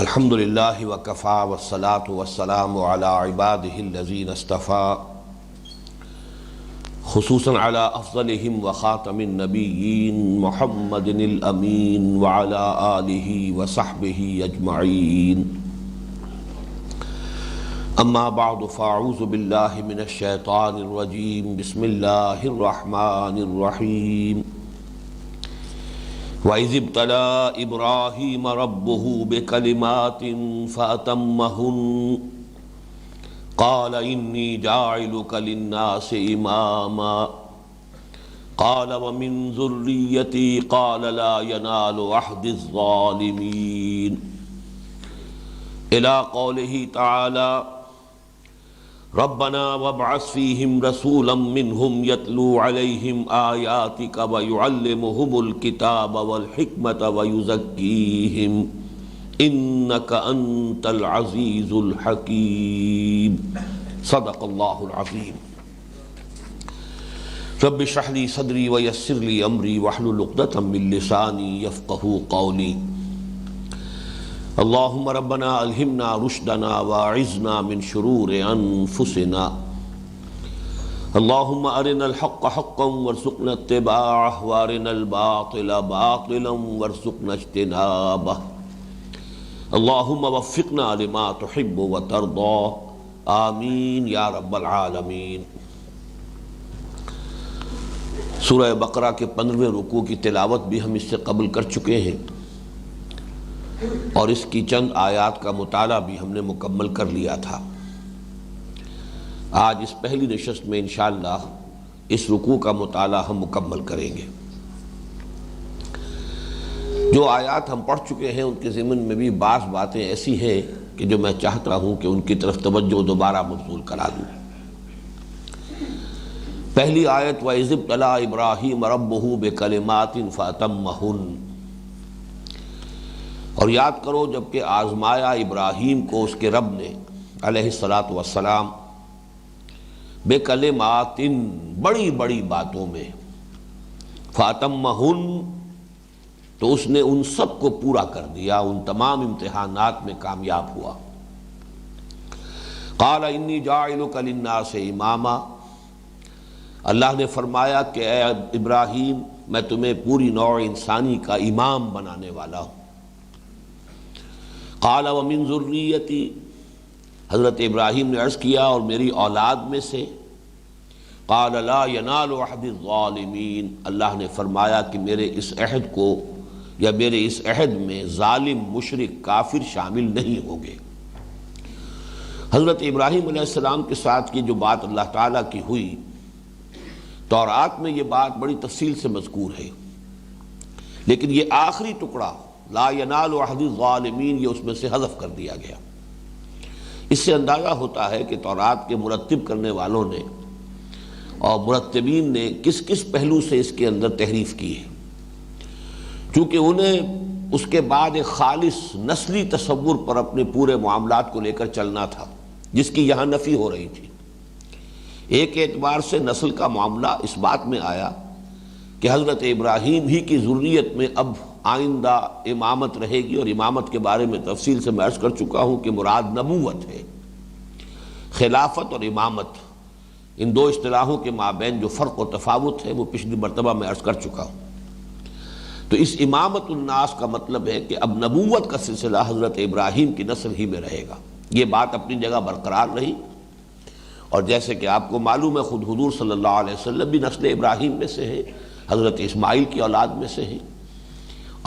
الحمد للہ وکفا والصلاة والسلام علی عباده الذین اصطفى خصوصا علی افضلهم وخاتم النبیین محمد الامین وعلی آلہ وصحبہ اجمعین اما بعد فاعوذ باللہ من الشیطان الرجیم بسم اللہ الرحمن الرحیم وَإِذِ ابْتَلَىٰ إِبْرَاهِيمَ رَبُّهُ بِكَلِمَاتٍ فَأَتَمَّهُنَّ قَالَ إِنِّي جَاعِلُكَ لِلنَّاسِ إِمَامًا قَالَ وَمِن ذُرِّيَّتِي قَالَ لَا يَنَالُ عَهْدِي الظَّالِمِينَ إِلَىٰ قَوْلِهِ تَعَالَىٰ ربنا وابعث فيهم رسولا منهم يتلو عليهم آياتك ويعلمهم الكتاب والحكمة ويزكيهم إنك أنت العزيز الحكيم صدق الله العظيم رب اشرح لي صدري ويسر لي أمري واحلل عقدة من لساني يفقهوا قولي اللہم ربنا الہمنا رشدنا واعذنا من شرور انفسنا اللہم ارنا الحق حقا وارزقنا اتباعه وارنا الباطل باطلا وارزقنا اجتنابه اللہم وفقنا لما تحب وترضى آمین یا رب العالمین۔ سورہ بقرہ کے 15ویں رکوع کی تلاوت بھی ہم اس سے قبل کر چکے ہیں اور اس کی چند آیات کا مطالعہ بھی ہم نے مکمل کر لیا تھا۔ آج اس پہلی نشست میں انشاءاللہ اس رکوع کا مطالعہ ہم مکمل کریں گے۔ جو آیات ہم پڑھ چکے ہیں ان کے ضمن میں بھی بعض باتیں ایسی ہیں کہ جو میں چاہتا ہوں کہ ان کی طرف توجہ دوبارہ مبذول کرا دوں۔ پہلی آیت وَإِذِ ابْتَلَىٰ إِبْرَاهِيمَ رَبُّهُ بِكَلِمَاتٍ فَأَتَمَّهُنَّ، اور یاد کرو جب کہ آزمایا ابراہیم کو اس کے رب نے علیہ الصلاۃ والسلام بے کلمات، بڑی بڑی باتوں میں، فاتمہن، تو اس نے ان سب کو پورا کر دیا، ان تمام امتحانات میں کامیاب ہوا۔ قال انی جاعلک للناس اماما، اللہ نے فرمایا کہ اے ابراہیم میں تمہیں پوری نوع انسانی کا امام بنانے والا ہوں۔ قال ومن ذریتی، حضرت ابراہیم نے عرض کیا اور میری اولاد میں سے۔ قال لا ینال عہد الظالمین، اللہ نے فرمایا کہ میرے اس عہد کو یا میرے اس عہد میں ظالم مشرک کافر شامل نہیں ہوں گے۔ حضرت ابراہیم علیہ السلام کے ساتھ یہ جو بات اللہ تعالیٰ کی ہوئی، تورات میں یہ بات بڑی تفصیل سے مذکور ہے، لیکن یہ آخری ٹکڑا لا ینال عہد الظالمین یہ اس میں سے حذف کر دیا گیا۔ اس سے اندازہ ہوتا ہے کہ تورات کے مرتب کرنے والوں نے اور مرتبین نے کس کس پہلو سے اس کے اندر تحریف کی ہے، چونکہ انہیں اس کے بعد ایک خالص نسلی تصور پر اپنے پورے معاملات کو لے کر چلنا تھا، جس کی یہاں نفی ہو رہی تھی۔ ایک اعتبار سے نسل کا معاملہ اس بات میں آیا کہ حضرت ابراہیم ہی کی ذریت میں اب آئندہ امامت رہے گی، اور امامت کے بارے میں تفصیل سے میں عرض کر چکا ہوں کہ مراد نبوت ہے۔ خلافت اور امامت، ان دو اصطلاحوں کے مابین جو فرق و تفاوت ہے وہ پچھلی مرتبہ میں عرض کر چکا ہوں۔ تو اس امامت الناس کا مطلب ہے کہ اب نبوت کا سلسلہ حضرت ابراہیم کی نسل ہی میں رہے گا۔ یہ بات اپنی جگہ برقرار رہی، اور جیسے کہ آپ کو معلوم ہے خود حضور صلی اللہ علیہ وسلم بھی نسل ابراہیم میں سے ہے، حضرت اسماعیل کی اولاد میں سے ہے۔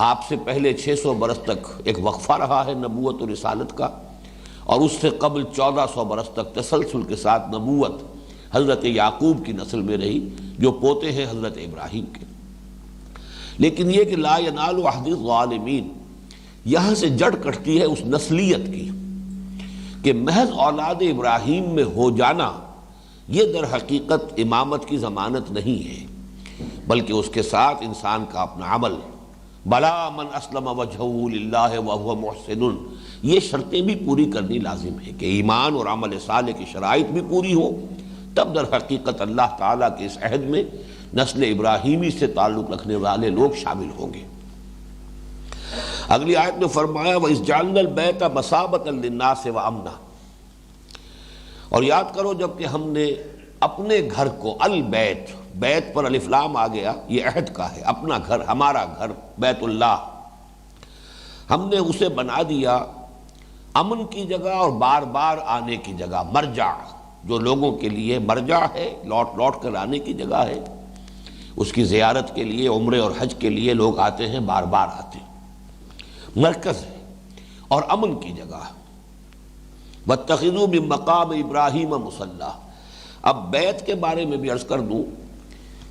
آپ سے پہلے 600 برس تک ایک وقفہ رہا ہے نبوت و رسالت کا، اور اس سے قبل 1400 برس تک تسلسل کے ساتھ نبوت حضرت یعقوب کی نسل میں رہی، جو پوتے ہیں حضرت ابراہیم کے۔ لیکن یہ کہ لا ینال عہد الظالمین، یہاں سے جڑ کٹتی ہے اس نسلیت کی کہ محض اولاد ابراہیم میں ہو جانا یہ در حقیقت امامت کی ضمانت نہیں ہے، بلکہ اس کے ساتھ انسان کا اپنا عمل، بلا من اسلم وجہہ للہ وہو محسن، یہ شرطیں بھی پوری کرنی لازم ہے کہ ایمان اور عمل صالح کی شرائط بھی پوری ہو، تب در حقیقت اللہ تعالیٰ کے اس عہد میں نسل ابراہیمی سے تعلق رکھنے والے لوگ شامل ہوں گے۔ اگلی آیت میں فرمایا وَإِذْ جَعَلْنَا الْبَيْتَ مَثَابَةً لِلنَّاسِ وَأَمْنًا، اور یاد کرو جب کہ ہم نے اپنے گھر کو، البیت، بیت پر الف لام آ گیا، یہ عہد کا ہے، اپنا گھر، ہمارا گھر بیت اللہ، ہم نے اسے بنا دیا امن کی جگہ اور بار بار آنے کی جگہ، مرجع، جو لوگوں کے لیے مرجع ہے، لوٹ لوٹ کر آنے کی جگہ ہے، اس کی زیارت کے لیے، عمرے اور حج کے لیے لوگ آتے ہیں، بار بار آتے ہیں، مرکز ہے اور امن کی جگہ ہے۔ وَاتَّخِذُوا مِن مَّقَامِ إِبْرَاهِيمَ مُصَلًّى، اب بیت کے بارے میں بھی عرض کر دوں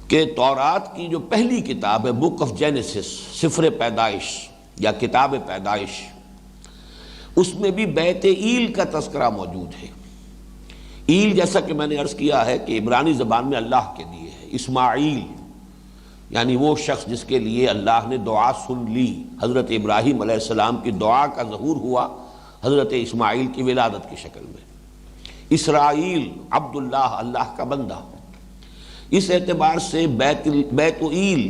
کہ تورات کی جو پہلی کتاب ہے، بک آف جینیسس، سفر پیدائش یا کتاب پیدائش، اس میں بھی بیت ایل کا تذکرہ موجود ہے۔ ایل جیسا کہ میں نے عرض کیا ہے کہ عبرانی زبان میں اللہ کے لیے ہے، اسماعیل یعنی وہ شخص جس کے لیے اللہ نے دعا سن لی، حضرت ابراہیم علیہ السلام کی دعا کا ظہور ہوا حضرت اسماعیل کی ولادت کی شکل میں۔ اسرائیل، عبداللہ، اللہ کا بندہ، اس اعتبار سے بیت ایل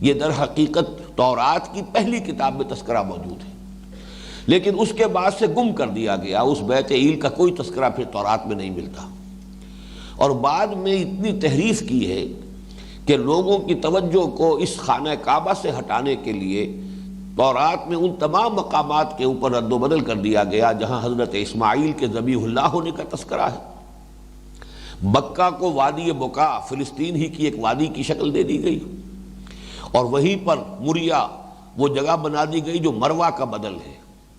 یہ در حقیقت تورات کی پہلی کتاب میں تذکرہ موجود ہے، لیکن اس کے بعد سے گم کر دیا گیا، اس بیت ایل کا کوئی تذکرہ پھر تورات میں نہیں ملتا، اور بعد میں اتنی تحریف کی ہے کہ لوگوں کی توجہ کو اس خانہ کعبہ سے ہٹانے کے لیے تورات میں ان تمام مقامات کے اوپر رد و بدل کر دیا گیا جہاں حضرت اسماعیل کے ذبیح اللہ ہونے کا تذکرہ ہے۔ بکہ کو وادی بکا، فلسطین ہی کی ایک وادی کی شکل دے دی گئی، اور وہیں پر مریا وہ جگہ بنا دی گئی جو مروہ کا بدل ہے،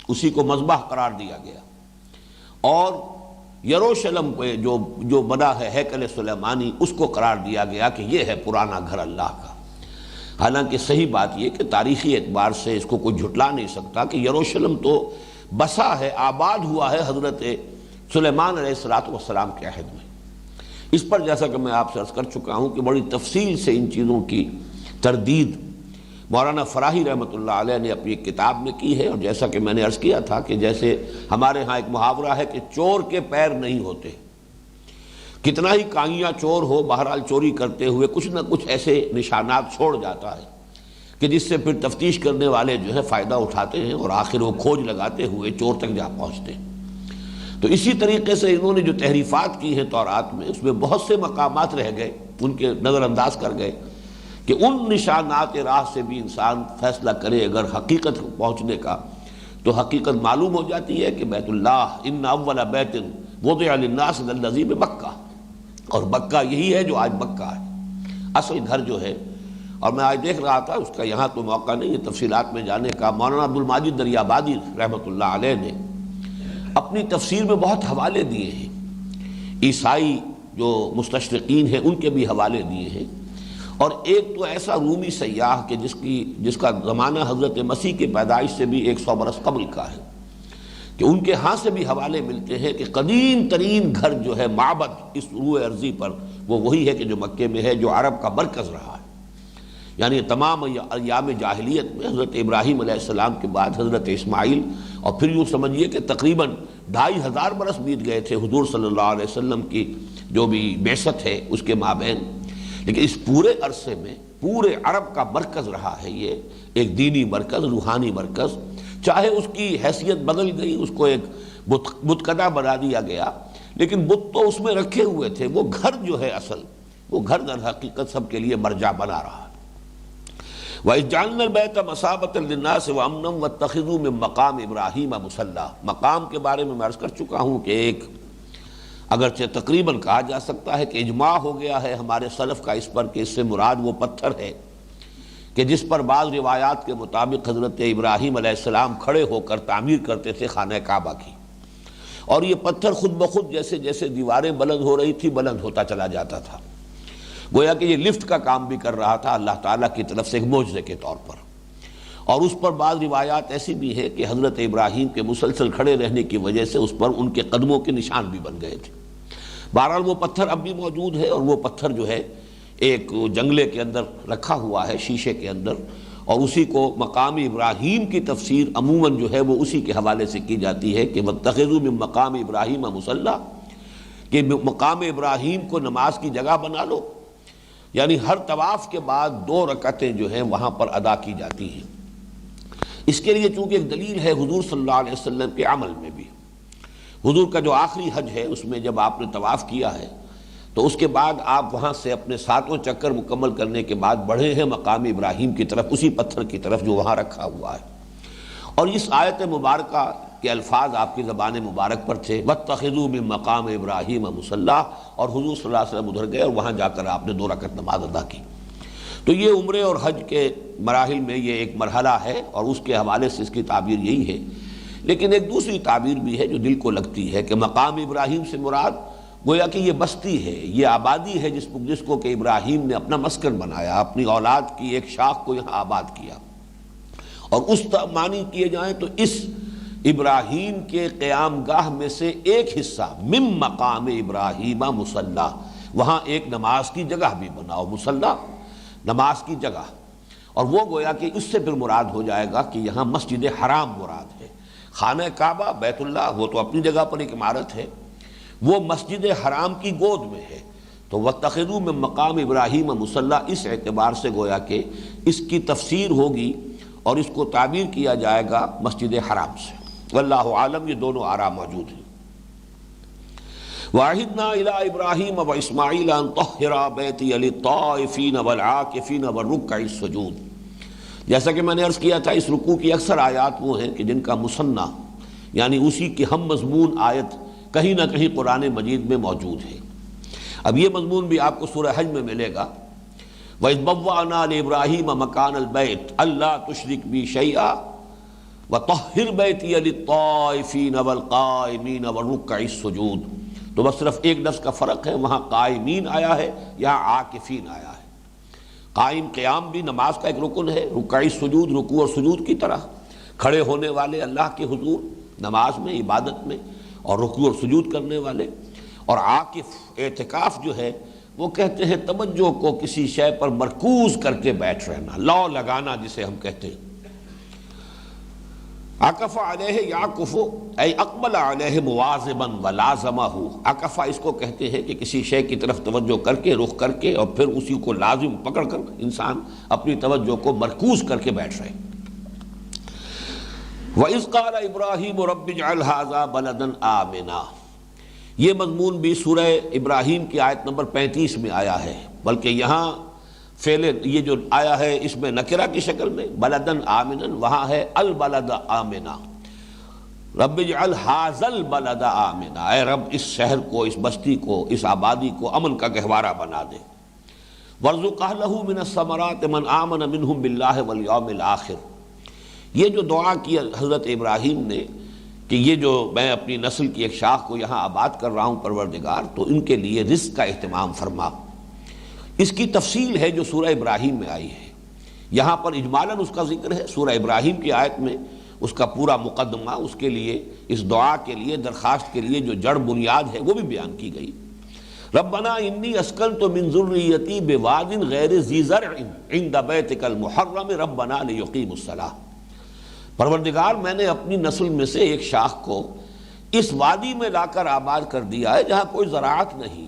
اسی کو مذبح قرار دیا گیا، اور یروشلم پہ جو بنا ہے ہیکل سلیمانی، اس کو قرار دیا گیا کہ یہ ہے پرانا گھر اللہ کا۔ حالانکہ صحیح بات یہ کہ تاریخی اعتبار سے اس کو کوئی جھٹلا نہیں سکتا کہ یروشلم تو بسا ہے، آباد ہوا ہے حضرت سلیمان علیہ السلام کے عہد میں۔ اس پر جیسا کہ میں آپ سے عرض کر چکا ہوں کہ بڑی تفصیل سے ان چیزوں کی تردید مولانا فراہی رحمۃ اللہ علیہ نے اپنی کتاب میں کی ہے، اور جیسا کہ میں نے عرض کیا تھا کہ جیسے ہمارے ہاں ایک محاورہ ہے کہ چور کے پیر نہیں ہوتے، کتنا ہی کائیاں چور ہو، بہرحال چوری کرتے ہوئے کچھ نہ کچھ ایسے نشانات چھوڑ جاتا ہے کہ جس سے پھر تفتیش کرنے والے جو ہے فائدہ اٹھاتے ہیں اور آخر وہ کھوج لگاتے ہوئے چور تک جا پہنچتے ہیں۔ تو اسی طریقے سے انہوں نے جو تحریفات کی ہیں تورات میں، اس میں بہت سے مقامات رہ گئے، ان کے نظر انداز کر گئے کہ ان نشانات راہ سے بھی انسان فیصلہ کرے اگر حقیقت پہنچنے کا، تو حقیقت معلوم ہو جاتی ہے کہ بیت اللہ، ان اول بیت وضع للناس للذی بمکہ، اور مکہ یہی ہے جو آج مکہ ہے، اصل گھر جو ہے۔ اور میں آج دیکھ رہا تھا، اس کا یہاں تو موقع نہیں ہے تفصیلات میں جانے کا، مولانا عبدالماجد دریابادی رحمۃ اللہ علیہ نے اپنی تفسیر میں بہت حوالے دیے ہیں، عیسائی جو مستشرقین ہیں ان کے بھی حوالے دیے ہیں، اور ایک تو ایسا رومی سیاح کہ جس کا زمانہ حضرت مسیح کے پیدائش سے بھی 100 برس قبل کا ہے، کہ ان کے ہاں سے بھی حوالے ملتے ہیں کہ قدیم ترین گھر جو ہے معبد اس روئے ارضی پر، وہ وہی ہے کہ جو مکے میں ہے، جو عرب کا مرکز رہا ہے۔ یعنی تمام ایام جاہلیت میں حضرت ابراہیم علیہ السلام کے بعد حضرت اسماعیل، اور پھر یوں سمجھیے کہ تقریباً 2500 برس بیت گئے تھے حضور صلی اللہ علیہ وسلم کی جو بھی بعثت ہے اس کے مابین، لیکن اس پورے عرصے میں پورے عرب کا مرکز رہا ہے یہ ایک دینی مرکز، روحانی مرکز، چاہے اس کی حیثیت بدل گئی، اس کو ایک بتکدہ بنا دیا گیا، لیکن بت تو اس میں رکھے ہوئے تھے، وہ گھر جو ہے اصل، وہ گھر در حقیقت سب کے لیے مرجع بنا رہا ہے۔ وَإِذْ جَعَلْنَا الْبَيْتَ مَثَابَةً لِلنَّاسِ وَأَمْنًا وَاتَّخِذُوا مِن مَّقَامِ إِبْرَاهِيمَ مُصَلًّى، مقام کے بارے میں عرض کر چکا ہوں کہ ایک اگرچہ تقریباً کہا جا سکتا ہے کہ اجماع ہو گیا ہے ہمارے سلف کا اس پر کہ اس سے مراد وہ پتھر ہے کہ جس پر بعض روایات کے مطابق حضرت ابراہیم علیہ السلام کھڑے ہو کر تعمیر کرتے تھے خانہ کعبہ کی، اور یہ پتھر خود بخود جیسے جیسے دیواریں بلند ہو رہی تھی بلند ہوتا چلا جاتا تھا، گویا کہ یہ لفٹ کا کام بھی کر رہا تھا اللہ تعالیٰ کی طرف سے ایک معجزے کے طور پر۔ اور اس پر بعض روایات ایسی بھی ہے کہ حضرت ابراہیم کے مسلسل کھڑے رہنے کی وجہ سے اس پر ان کے قدموں کے نشان بھی بن گئے تھے۔ بہرحال وہ پتھر اب بھی موجود ہے، اور وہ پتھر جو ہے ایک جنگلے کے اندر رکھا ہوا ہے شیشے کے اندر، اور اسی کو مقام ابراہیم کی تفسیر عموماً جو ہے وہ اسی کے حوالے سے کی جاتی ہے کہ وَاتَّخِذُوا مِن مَّقَامِ إِبْرَاهِيمَ مُصَلًّى، کہ مقام ابراہیم کو نماز کی جگہ بنا لو، یعنی ہر طواف کے بعد 2 رکعتیں جو ہیں وہاں پر ادا کی جاتی ہیں۔ اس کے لیے چونکہ ایک دلیل ہے حضور صلی اللہ علیہ وسلم کے عمل میں بھی. حضور کا جو آخری حج ہے اس میں جب آپ نے طواف کیا ہے تو اس کے بعد آپ وہاں سے اپنے 7 چکر مکمل کرنے کے بعد بڑھے ہیں مقام ابراہیم کی طرف، اسی پتھر کی طرف جو وہاں رکھا ہوا ہے. اور اس آیت مبارکہ کے الفاظ آپ کی زبان مبارک پر تھے وَاتَّخِذُوا مِن مَّقَامِ إِبْرَاهِيمَ مُصَلًّى، اور حضور صلی اللہ علیہ وسلم ادھر گئے اور وہاں جا کر آپ نے 2 رکعت نماز ادا کی. تو یہ عمرے اور حج کے مراحل میں یہ ایک مرحلہ ہے اور اس کے حوالے سے اس کی تعبیر یہی ہے. لیکن ایک دوسری تعبیر بھی ہے جو دل کو لگتی ہے کہ مقام ابراہیم سے مراد گویا کہ یہ بستی ہے، یہ آبادی ہے جس کو کہ ابراہیم نے اپنا مسکن بنایا، اپنی اولاد کی ایک شاخ کو یہاں آباد کیا. اور اس معنی کیے جائیں تو اس ابراہیم کے قیام گاہ میں سے ایک حصہ من مقام ابراہیم مصلی، وہاں ایک نماز کی جگہ بھی بناؤ، مصلی نماز کی جگہ. اور وہ گویا کہ اس سے پھر مراد ہو جائے گا کہ یہاں مسجد حرام مراد ہے. خانہ کعبہ بیت اللہ وہ تو اپنی جگہ پر ایک عمارت ہے، وہ مسجد حرام کی گود میں ہے. تو وَاتَّخِذُوا مِن مَّقَامِ إِبْرَاهِيمَ مُصَلًّى اس اعتبار سے گویا کہ اس کی تفسیر ہوگی اور اس کو تعبیر کیا جائے گا مسجد حرام سے. واللہ عالم، یہ دونوں آراء موجود ہیں. وَعَهِدْنَا إِلَىٰ إِبْرَاهِيمَ وَإِسْمَاعِيلَ أَن طَهِّرَا بَيْتِيَ لِلطَّائِفِينَ وَالْعَاكِفِينَ وَالرُّكَّعِ السُّجُودِ. جیسا کہ میں نے عرض کیا تھا اس رکوع کی اکثر آیات وہ ہیں کہ جن کا مثنیٰ یعنی اسی کی ہم مضمون آیت کہیں نہ کہیں قرآن مجید میں موجود ہے. اب یہ مضمون بھی آپ کو سورہ حج میں ملے گا. وَإِذْ بَوَّأْنَا لِإِبْرَاهِيمَ مَكَانَ الْبَيْتِ أَلَّا تُشْرِكْ بِي شَيْئًا وَطَهِّرْ بَيْتِيَ لِلطَّائِفِينَ وَالْقَائِمِينَ وَالرُّكَّعِ السُّجُودِ. تو بس صرف ایک لفظ کا فرق ہے، وہاں قائمین آیا ہے یہاں عاکفین آیا ہے. قائم قیام بھی نماز کا ایک رکن ہے، رکعی سجود رکوع اور سجود کی طرح کھڑے ہونے والے اللہ کے حضور نماز میں عبادت میں اور رکوع اور سجود کرنے والے. اور عاکف اعتکاف جو ہے وہ کہتے ہیں توجہ کو کسی شے پر مرکوز کر کے بیٹھ رہنا، لو لگانا جسے ہم کہتے ہیں. عکف علیہ یعکف ای اقبل علیہ مواظبا ولازمہ. عکف اس کو کہتے ہیں کہ کسی شے کی طرف توجہ کر کے رخ کر کے اور پھر اسی کو لازم پکڑ کر انسان اپنی توجہ کو مرکوز کر کے بیٹھ رہے. وَإِذْ قَالَ إِبْرَاهِيمُ رَبِّ اجْعَلْ هَٰذَا بَلَدًا آمِنًا. یہ مضمون بھی سورہ ابراہیم کی آیت نمبر 35 میں آیا ہے، بلکہ یہاں فعل یہ جو آیا ہے اس میں نکرہ کی شکل میں بلدن آمنا، وہاں ہے البلد آمنا. رب اجعل ھذا البلد آمنا، اے رب اس شہر کو، اس بستی کو، اس آبادی کو امن کا گہوارہ بنا دے. وارزق اہلہ من الثمرات من آمن منہم باللہ والیوم الآخر. یہ جو دعا کی حضرت ابراہیم نے کہ یہ جو میں اپنی نسل کی ایک شاخ کو یہاں آباد کر رہا ہوں پروردگار، تو ان کے لیے رزق کا اہتمام فرما. اس کی تفصیل ہے جو سورہ ابراہیم میں آئی ہے. یہاں پر اجمالاً اس کا ذکر ہے، سورہ ابراہیم کی آیت میں اس کا پورا مقدمہ، اس کے لیے اس دعا کے لیے درخواست کے لیے جو جڑ بنیاد ہے وہ بھی بیان کی گئی. ربنا انی اسکنت من ذریتی بواد غیر ذی زرع عند بیتک المحرم ربنا لیقیموا الصلاۃ. پروردگار میں نے اپنی نسل میں سے ایک شاخ کو اس وادی میں لا کر آباد کر دیا ہے جہاں کوئی زراعت نہیں،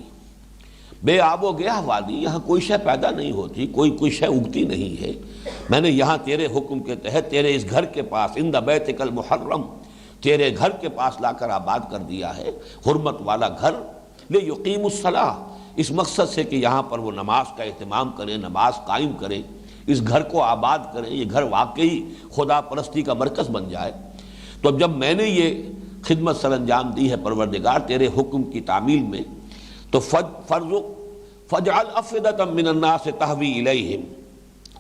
بے آب و گیاہ وادی، یہاں کوئی شے پیدا نہیں ہوتی، کوئی شے اگتی نہیں ہے. میں نے یہاں تیرے حکم کے تحت تیرے اس گھر کے پاس عند بیتک المحرم، تیرے گھر کے پاس لا کر آباد کر دیا ہے، حرمت والا گھر. لیقیم الصلاۃ، اس مقصد سے کہ یہاں پر وہ نماز کا اہتمام کریں، نماز قائم کریں، اس گھر کو آباد کریں، یہ گھر واقعی خدا پرستی کا مرکز بن جائے. تو جب میں نے یہ خدمت سر انجام دی ہے پروردگار تیرے حکم کی تعمیل میں، تو فاجعل افئدۃ من الناس تہوی الیہم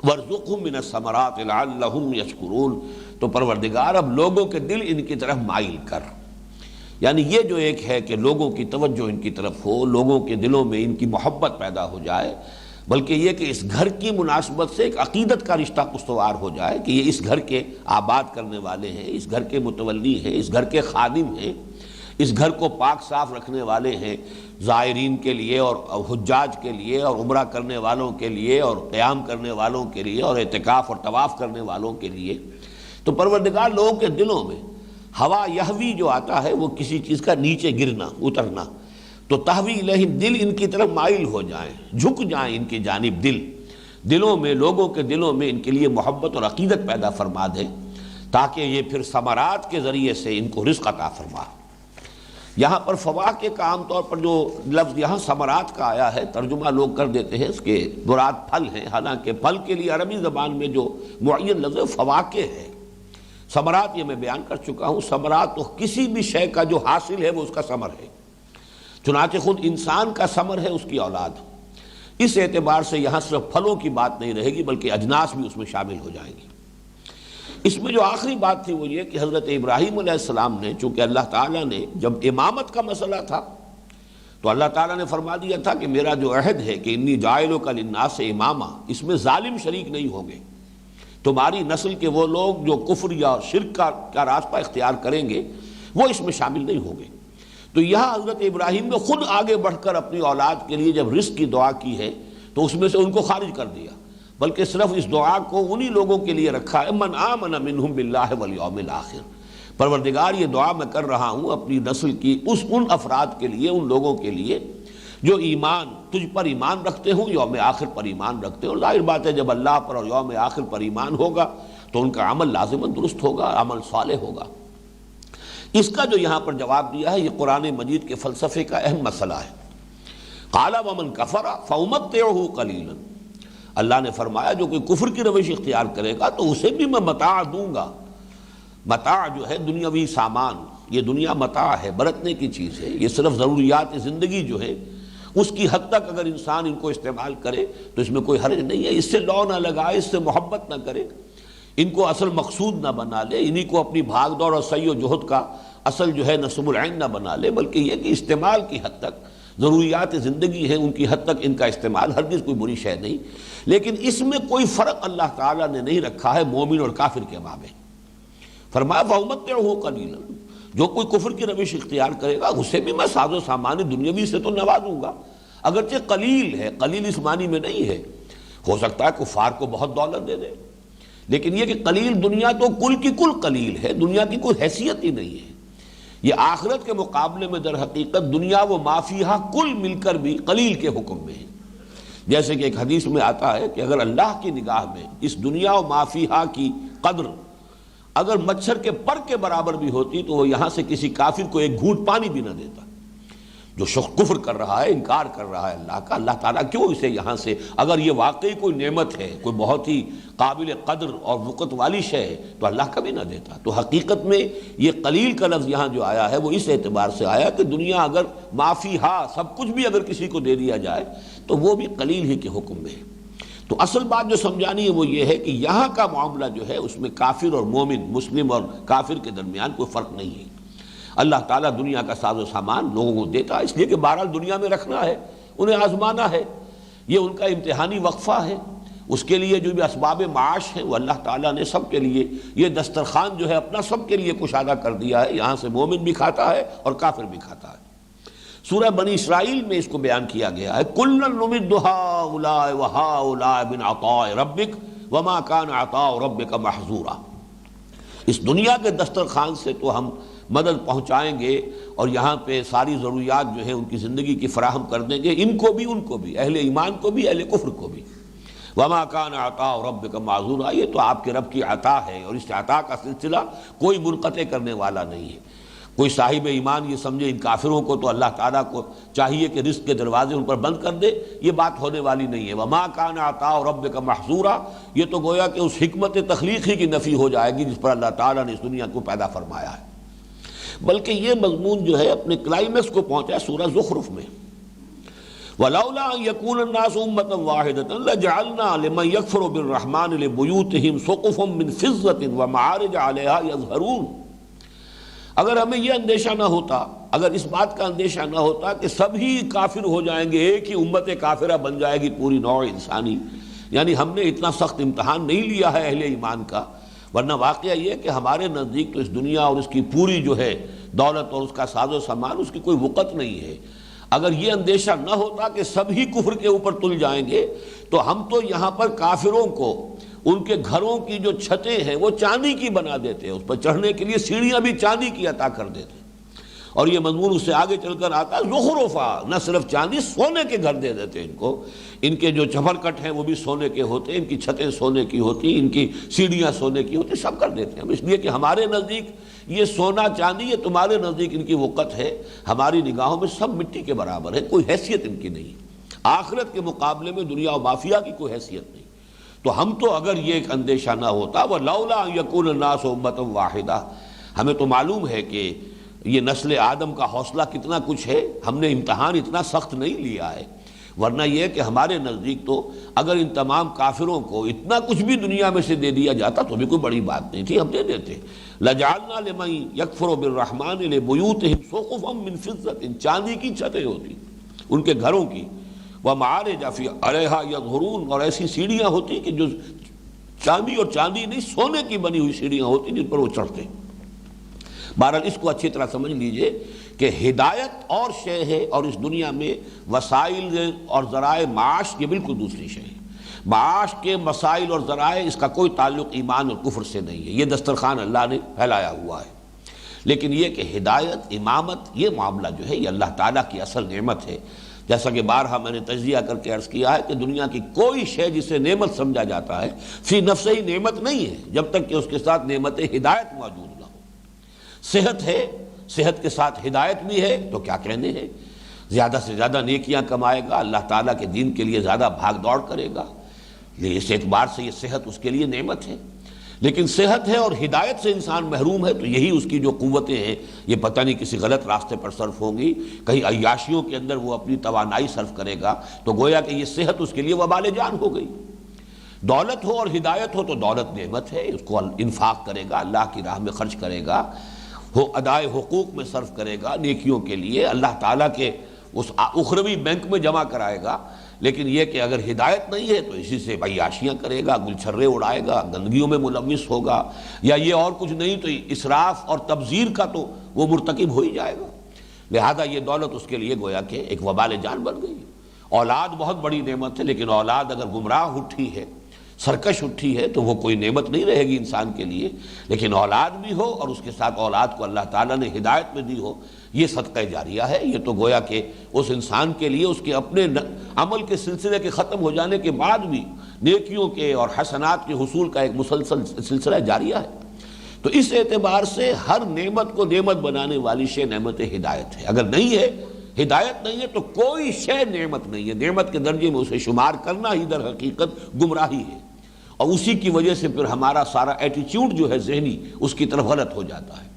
وارزقہم من الثمرات لعلہم یشکرون. تو پروردگار اب لوگوں کے دل ان کی طرف مائل کر، یعنی یہ جو ایک ہے کہ لوگوں کی توجہ ان کی طرف ہو، لوگوں کے دلوں میں ان کی محبت پیدا ہو جائے، بلکہ یہ کہ اس گھر کی مناسبت سے ایک عقیدت کا رشتہ استوار ہو جائے کہ یہ اس گھر کے آباد کرنے والے ہیں، اس گھر کے متولی ہیں، اس گھر کے خادم ہیں، اس گھر کو پاک صاف رکھنے والے ہیں زائرین کے لیے اور حجاج کے لیے اور عمرہ کرنے والوں کے لیے اور قیام کرنے والوں کے لیے اور اعتکاف اور طواف کرنے والوں کے لیے. تو پروردگار لوگوں کے دلوں میں ہوا یہوی جو آتا ہے وہ کسی چیز کا نیچے گرنا اترنا، تو تہوی الیہم دل ان کی طرف مائل ہو جائیں، جھک جائیں ان کی جانب، دلوں میں لوگوں کے دلوں میں ان کے لیے محبت اور عقیدت پیدا فرما دے، تاکہ یہ پھر ثمرات کے ذریعے سے ان کو رزق عطا فرما۔ یہاں پر فواکہ کا عام طور پر جو لفظ یہاں ثمرات کا آیا ہے، ترجمہ لوگ کر دیتے ہیں اس کے مراد پھل ہیں، حالانکہ پھل کے لیے عربی زبان میں جو معین لفظ فواکہ ہے۔ ثمرات یہ میں بیان کر چکا ہوں، ثمرات تو کسی بھی شے کا جو حاصل ہے وہ اس کا ثمر ہے، چنانچہ خود انسان کا ثمر ہے اس کی اولاد۔ اس اعتبار سے یہاں صرف پھلوں کی بات نہیں رہے گی بلکہ اجناس بھی اس میں شامل ہو جائیں گی۔ اس میں جو آخری بات تھی وہ یہ کہ حضرت ابراہیم علیہ السلام نے، چونکہ اللہ تعالیٰ نے جب امامت کا مسئلہ تھا تو اللہ تعالیٰ نے فرما دیا تھا کہ میرا جو عہد ہے کہ انی جاعلک للناس اماما، اس میں ظالم شریک نہیں ہوں گے، تمہاری نسل کے وہ لوگ جو کفر یا شرک کا راستہ اختیار کریں گے وہ اس میں شامل نہیں ہوں گے۔ تو یہاں حضرت ابراہیم نے خود آگے بڑھ کر اپنی اولاد کے لیے جب رزق کی دعا کی ہے تو اس میں سے ان کو خارج کر دیا، بلکہ صرف اس دعا کو انہی لوگوں کے لیے رکھا ہے من آمن منہم باللہ والیوم الآخر، پروردگار یہ دعا میں کر رہا ہوں اپنی نسل کی ان افراد کے لیے، ان لوگوں کے لیے جو ایمان تجھ پر ایمان رکھتے ہوں، یوم آخر پر ایمان رکھتے ہوں۔ ظاہر بات ہے جب اللہ پر اور یوم آخر پر ایمان ہوگا تو ان کا عمل لازماً درست ہوگا، عمل صالح ہوگا۔ اس کا جو یہاں پر جواب دیا ہے یہ قرآن مجید کے فلسفے کا اہم مسئلہ ہے۔ قال ومن کفر فامتعہ قلیلا، اللہ نے فرمایا جو کوئی کفر کی روش اختیار کرے گا تو اسے بھی میں متاع دوں گا۔ متاع جو ہے دنیاوی سامان، یہ دنیا متاع ہے، برتنے کی چیز ہے، یہ صرف ضروریات زندگی جو ہے اس کی حد تک اگر انسان ان کو استعمال کرے تو اس میں کوئی حرج نہیں ہے، اس سے لو نہ لگائے، اس سے محبت نہ کرے، ان کو اصل مقصود نہ بنا لے، انہی کو اپنی بھاگ دوڑ اور سعی و جہد کا اصل جو ہے نصب العین نہ بنا لے، بلکہ یہ کہ استعمال کی حد تک، ضروریات زندگی ہیں ان کی حد تک ان کا استعمال ہرگز کوئی بری شے نہیں۔ لیکن اس میں کوئی فرق اللہ تعالیٰ نے نہیں رکھا ہے مومن اور کافر کے مابین۔ فرمایا فَأُمَتِّعُهُ قَلِيلًا، جو کوئی کفر کی روش اختیار کرے گا اسے بھی میں ساز و سامان دنیاوی سے تو نوازوں گا، اگرچہ قلیل ہے، قلیل اس معنی میں نہیں ہے، ہو سکتا ہے کفار کو بہت دولت دے دے، لیکن یہ کہ قلیل دنیا تو کل کی کل قلیل ہے، دنیا کی کوئی حیثیت ہی نہیں ہے۔ یہ آخرت کے مقابلے میں در حقیقت دنیا و ما فیہا کل مل کر بھی قلیل کے حکم میں ہے۔ جیسے کہ ایک حدیث میں آتا ہے کہ اگر اللہ کی نگاہ میں اس دنیا و ما فیہا کی قدر اگر مچھر کے پر کے برابر بھی ہوتی تو وہ یہاں سے کسی کافر کو ایک گھونٹ پانی بھی نہ دیتا۔ جو شخص کفر کر رہا ہے، انکار کر رہا ہے اللہ کا، اللہ تعالیٰ کیوں اسے یہاں سے، اگر یہ واقعی کوئی نعمت ہے، کوئی بہت ہی قابل قدر اور وقت والی شے ہے تو اللہ کبھی نہ دیتا۔ تو حقیقت میں یہ قلیل کا لفظ یہاں جو آیا ہے وہ اس اعتبار سے آیا کہ دنیا اگر معافی ہا سب کچھ بھی اگر کسی کو دے دیا جائے تو وہ بھی قلیل ہی کے حکم میں ہے۔ تو اصل بات جو سمجھانی ہے وہ یہ ہے کہ یہاں کا معاملہ جو ہے اس میں کافر اور مومن، مسلم اور کافر کے درمیان کوئی فرق نہیں ہے۔ اللہ تعالیٰ دنیا کا ساز و سامان لوگوں کو دیتا ہے اس لیے کہ بہرحال دنیا میں رکھنا ہے، انہیں آزمانا ہے، یہ ان کا امتحانی وقفہ ہے، اس کے لیے جو بھی اسباب معاش ہیں وہ اللہ تعالیٰ نے سب کے لیے یہ دسترخوان جو ہے اپنا سب کے لیے کشادہ کر دیا ہے، یہاں سے مومن بھی کھاتا ہے اور کافر بھی کھاتا ہے۔ سورہ بنی اسرائیل میں اس کو بیان کیا گیا ہے کُلًّا نُمِدُّ ہؤلاء وہؤلاء من عطاء ربک وما کان عطاء ربک محظورا، اس دنیا کے دسترخوان سے تو ہم مدد پہنچائیں گے اور یہاں پہ ساری ضروریات جو ہیں ان کی زندگی کی فراہم کر دیں گے، ان کو بھی، اہل ایمان کو بھی، اہل کفر کو بھی۔ وما کان عطاء ربک محظورا، یہ تو آپ کے رب کی عطا ہے اور اس عطا کا سلسلہ کوئی منقطع کرنے والا نہیں ہے۔ کوئی صاحب ایمان یہ سمجھے ان کافروں کو تو اللہ تعالیٰ کو چاہیے کہ رزق کے دروازے ان پر بند کر دے، یہ بات ہونے والی نہیں ہے۔ وما کان عطاء ربک محظورا، یہ تو گویا کہ اس حکمت تخلیقی کی نفی ہو جائے گی جس پر اللہ تعالیٰ نے اس دنیا کو پیدا فرمایا ہے۔ بلکہ یہ مضمون جو ہے اپنے کلائمیکس کو پہنچا سورہ زخرف میں، وَلَوْلَا أَن يَكُونَ النَّاسُ أُمَّةً وَاحِدَةً لَجَعَلْنَا لِمَن يَكْفُرُ بِالرَّحْمَنِ لِبُيُوتِهِمْ سُقُفًا مِّن فِضَّةٍ وَمَعَارِجَ عَلَيْهَا يَظْهَرُونَ، اگر ہمیں یہ اندیشہ نہ ہوتا، اگر اس بات کا اندیشہ نہ ہوتا کہ سبھی کافر ہو جائیں گے، ایک ہی امت کافرہ بن جائے گی پوری نوع انسانی، یعنی ہم نے اتنا سخت امتحان نہیں لیا ہے اہل ایمان کا، ورنہ واقعہ یہ کہ ہمارے نزدیک تو اس دنیا اور اس کی پوری جو ہے دولت اور اس کا ساز و سامان اس کی کوئی وقت نہیں ہے۔ اگر یہ اندیشہ نہ ہوتا کہ سبھی کفر کے اوپر تل جائیں گے تو ہم تو یہاں پر کافروں کو ان کے گھروں کی جو چھتیں ہیں وہ چاندی کی بنا دیتے، اس پر چڑھنے کے لیے سیڑھیاں بھی چاندی کی عطا کر دیتے۔ اور یہ مضمون اس سے آگے چل کر آتا ہے زخرفا، نہ صرف چاندی، سونے کے گھر دے دیتے ان کو، ان کے جو چپر کٹ ہیں وہ بھی سونے کے ہوتے، ان کی چھتیں سونے کی ہوتی، ان کی سیڑھیاں سونے کی ہوتی، سب کر دیتے ہیں ہم، اس لیے کہ ہمارے نزدیک یہ سونا چاندی، یہ تمہارے نزدیک ان کی وقت ہے، ہماری نگاہوں میں سب مٹی کے برابر ہے، کوئی حیثیت ان کی نہیں، آخرت کے مقابلے میں دنیا و مافیا کی کوئی حیثیت نہیں۔ تو ہم تو اگر یہ ایک اندیشہ نہ ہوتا وَلَوْلَا أَن يَكُونَ النَّاسُ أُمَّةً وَاحِدَةً، ہمیں تو معلوم ہے کہ یہ نسل آدم کا حوصلہ کتنا کچھ ہے، ہم نے امتحان اتنا سخت نہیں لیا ہے، ورنہ یہ کہ ہمارے نزدیک تو اگر ان تمام کافروں کو اتنا کچھ بھی دنیا میں سے دے دیا جاتا تو بھی کوئی بڑی بات نہیں تھی، ہم دے دیتے۔ لَجَعَلْنَا لِمَن يَكْفُرُ بِالرَّحْمَنِ لِبُيُوتِهِمْ سُقُفًا مِّن فِضَّةٍ، چاندی کی چھتیں ہوتی ان کے گھروں کی، وَمَعَارِجَ عَلَيْهَا يَظْهَرُونَ، اور ایسی سیڑھیاں ہوتی کہ جو چاندی اور چاندی نہیں سونے کی بنی ہوئی سیڑھیاں ہوتی جن پر وہ چڑھتے۔ بہرحال اس کو اچھی طرح سمجھ لیجئے کہ ہدایت اور شے ہے اور اس دنیا میں وسائل اور ذرائع معاش یہ بالکل دوسری شے ہے۔ معاش کے مسائل اور ذرائع اس کا کوئی تعلق ایمان اور کفر سے نہیں ہے، یہ دسترخوان اللہ نے پھیلایا ہوا ہے، لیکن یہ کہ ہدایت، امامت، یہ معاملہ جو ہے یہ اللہ تعالیٰ کی اصل نعمت ہے۔ جیسا کہ بارہا میں نے تجزیہ کر کے عرض کیا ہے کہ دنیا کی کوئی شے جسے نعمت سمجھا جاتا ہے فی نفس ہی نعمت نہیں ہے جب تک کہ اس کے ساتھ نعمت ہدایت موجود نہ ہو۔ صحت ہے، صحت کے ساتھ ہدایت بھی ہے تو کیا کہنے ہیں، زیادہ سے زیادہ نیکیاں کمائے گا، اللہ تعالیٰ کے دین کے لیے زیادہ بھاگ دوڑ کرے گا، اس اعتبار سے یہ صحت اس کے لیے نعمت ہے۔ لیکن صحت ہے اور ہدایت سے انسان محروم ہے تو یہی اس کی جو قوتیں ہیں یہ پتہ نہیں کسی غلط راستے پر صرف ہوں گی، کہیں عیاشیوں کے اندر وہ اپنی توانائی صرف کرے گا تو گویا کہ یہ صحت اس کے لیے وبال جان ہو گئی۔ دولت ہو اور ہدایت ہو تو دولت نعمت ہے، اس کو انفاق کرے گا، اللہ کی راہ میں خرچ کرے گا، ادائے حقوق میں صرف کرے گا، نیکیوں کے لیے اللہ تعالیٰ کے اس اخروی بینک میں جمع کرائے گا۔ لیکن یہ کہ اگر ہدایت نہیں ہے تو اسی سے عیاشیاں کرے گا، گلچھرے اڑائے گا، گندگیوں میں ملوث ہوگا، یا یہ اور کچھ نہیں تو اسراف اور تبذیر کا تو وہ مرتکب ہو ہی جائے گا۔ لہذا یہ دولت اس کے لیے گویا کہ ایک وبال جان بن گئی۔ اولاد بہت بڑی نعمت ہے، لیکن اولاد اگر گمراہ اٹھی ہے، سرکش اٹھی ہے تو وہ کوئی نعمت نہیں رہے گی انسان کے لیے، لیکن اولاد بھی ہو اور اس کے ساتھ اولاد کو اللہ تعالیٰ نے ہدایت میں دی ہو، یہ صدقہ جاریہ ہے۔ یہ تو گویا کہ اس انسان کے لیے اس کے اپنے عمل کے سلسلے کے ختم ہو جانے کے بعد بھی نیکیوں کے اور حسنات کے حصول کا ایک مسلسل سلسلہ جاریہ ہے۔ تو اس اعتبار سے ہر نعمت کو نعمت بنانے والی شے نعمت ہدایت ہے۔ اگر نہیں ہے، ہدایت نہیں ہے تو کوئی شے نعمت نہیں ہے، نعمت کے درجے میں اسے شمار کرنا ہی در حقیقت گمراہی ہے، اور اسی کی وجہ سے پھر ہمارا سارا ایٹیچیوڈ جو ہے ذہنی اس کی طرف غلط ہو جاتا ہے۔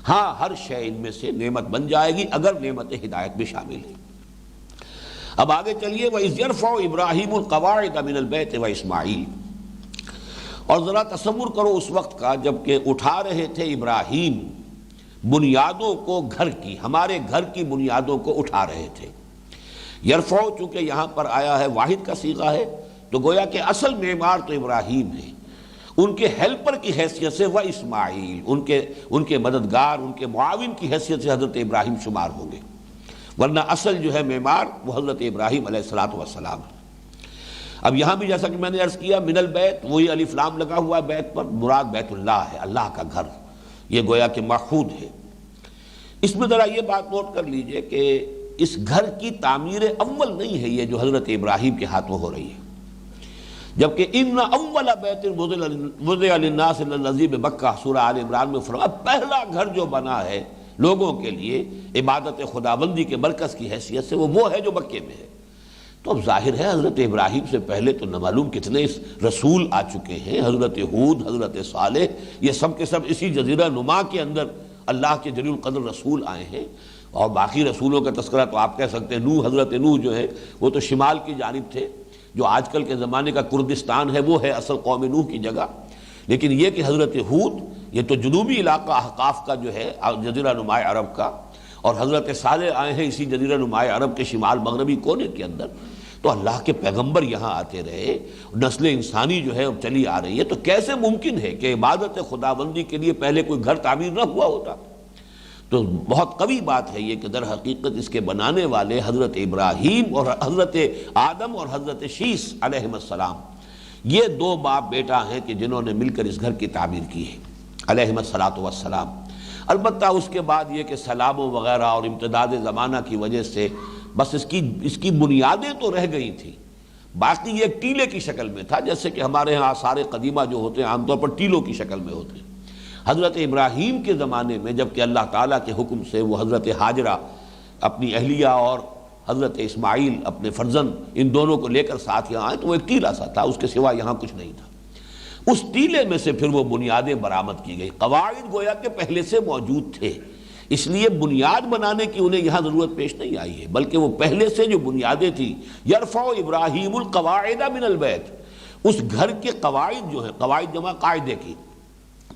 ہاں ہر شے ان میں سے نعمت بن جائے گی اگر نعمت ہدایت بھی شامل ہے۔ اب آگے چلیے وَإِذْ يَرْفَعُ إِبْرَاهِيمُ الْقَوَاعِدَ مِنَ الْبَيْتِ وَإِسْمَاعِيلُ، اور ذرا تصور کرو اس وقت کا جب کہ اٹھا رہے تھے ابراہیم بنیادوں کو، گھر کی، ہمارے گھر کی بنیادوں کو اٹھا رہے تھے۔ یرفع چونکہ یہاں پر آیا ہے واحد کا صیغہ ہے تو گویا کہ اصل معمار تو ابراہیم ہے، ان کے ہیلپر کی حیثیت سے وہ اسماعیل، ان کے مددگار، ان کے معاون کی حیثیت سے حضرت ابراہیم شمار ہوں گے، ورنہ اصل جو ہے معمار وہ حضرت ابراہیم علیہ السلام ہے۔ اب یہاں بھی جیسا کہ میں نے عرض کیا من البیت، وہی الف لام لگا ہوا ہے بیت پر، مراد بیت اللہ ہے، اللہ کا گھر، یہ گویا کہ مأخوذ ہے۔ اس میں ذرا یہ بات نوٹ کر لیجئے کہ اس گھر کی تعمیر اول نہیں ہے یہ جو حضرت ابراہیم کے ہاتھوں ہو رہی ہے، جبکہ ان اول بیت وضع للناس الذی ببکہ سورہ آل عمران میں فرمایا پہلا گھر جو بنا ہے لوگوں کے لیے عبادت خداوندی کے مرکز کی حیثیت سے وہ ہے جو مکے میں ہے۔ تو اب ظاہر ہے حضرت ابراہیم سے پہلے تو نہ معلوم کتنے رسول آ چکے ہیں، حضرت ہود، حضرت صالح، یہ سب کے سب اسی جزیرہ نما کے اندر اللہ کے جلیل القدر رسول آئے ہیں، اور باقی رسولوں کا تذکرہ تو آپ کہہ سکتے ہیں نوح، حضرت نوح جو ہے وہ تو شمال کی جانب تھے، جو آج کل کے زمانے کا کردستان ہے وہ ہے اصل قوم نوح کی جگہ، لیکن یہ کہ حضرت ہود یہ تو جنوبی علاقہ احقاف کا جو ہے جزیرہ نما عرب کا، اور حضرت صالح آئے ہیں اسی جزیرہ نما عرب کے شمال مغربی کونے کے اندر۔ تو اللہ کے پیغمبر یہاں آتے رہے، نسل انسانی جو ہے اب چلی آ رہی ہے، تو کیسے ممکن ہے کہ عبادت خداوندی کے لیے پہلے کوئی گھر تعمیر نہ ہوا ہوتا؟ تو بہت قوی بات ہے یہ کہ در حقیقت اس کے بنانے والے حضرت ابراہیم اور حضرت آدم اور حضرت شیس علیہ السلام، یہ دو باپ بیٹا ہیں کہ جنہوں نے مل کر اس گھر کی تعمیر کی ہے علیہ السلام۔ البتہ اس کے بعد یہ کہ سلابوں وغیرہ اور امتداد زمانہ کی وجہ سے بس اس کی بنیادیں تو رہ گئی تھیں، باقی یہ ایک ٹیلے کی شکل میں تھا، جیسے کہ ہمارے ہاں آثار قدیمہ جو ہوتے ہیں عام طور پر ٹیلوں کی شکل میں ہوتے ہیں۔ حضرت ابراہیم کے زمانے میں جب کہ اللہ تعالیٰ کے حکم سے وہ حضرت ہاجرہ اپنی اہلیہ اور حضرت اسماعیل اپنے فرزند ان دونوں کو لے کر ساتھ یہاں آئے تو وہ ایک ٹیلا سا تھا، اس کے سوا یہاں کچھ نہیں تھا۔ اس ٹیلے میں سے پھر وہ بنیادیں برآمد کی گئی، قواعد گویا کہ پہلے سے موجود تھے، اس لیے بنیاد بنانے کی انہیں یہاں ضرورت پیش نہیں آئی ہے، بلکہ وہ پہلے سے جو بنیادیں تھیں، یرفع ابراہیم القواعد من البیت، اس گھر کے قواعد جو ہیں، قواعد جمع قاعدے کی،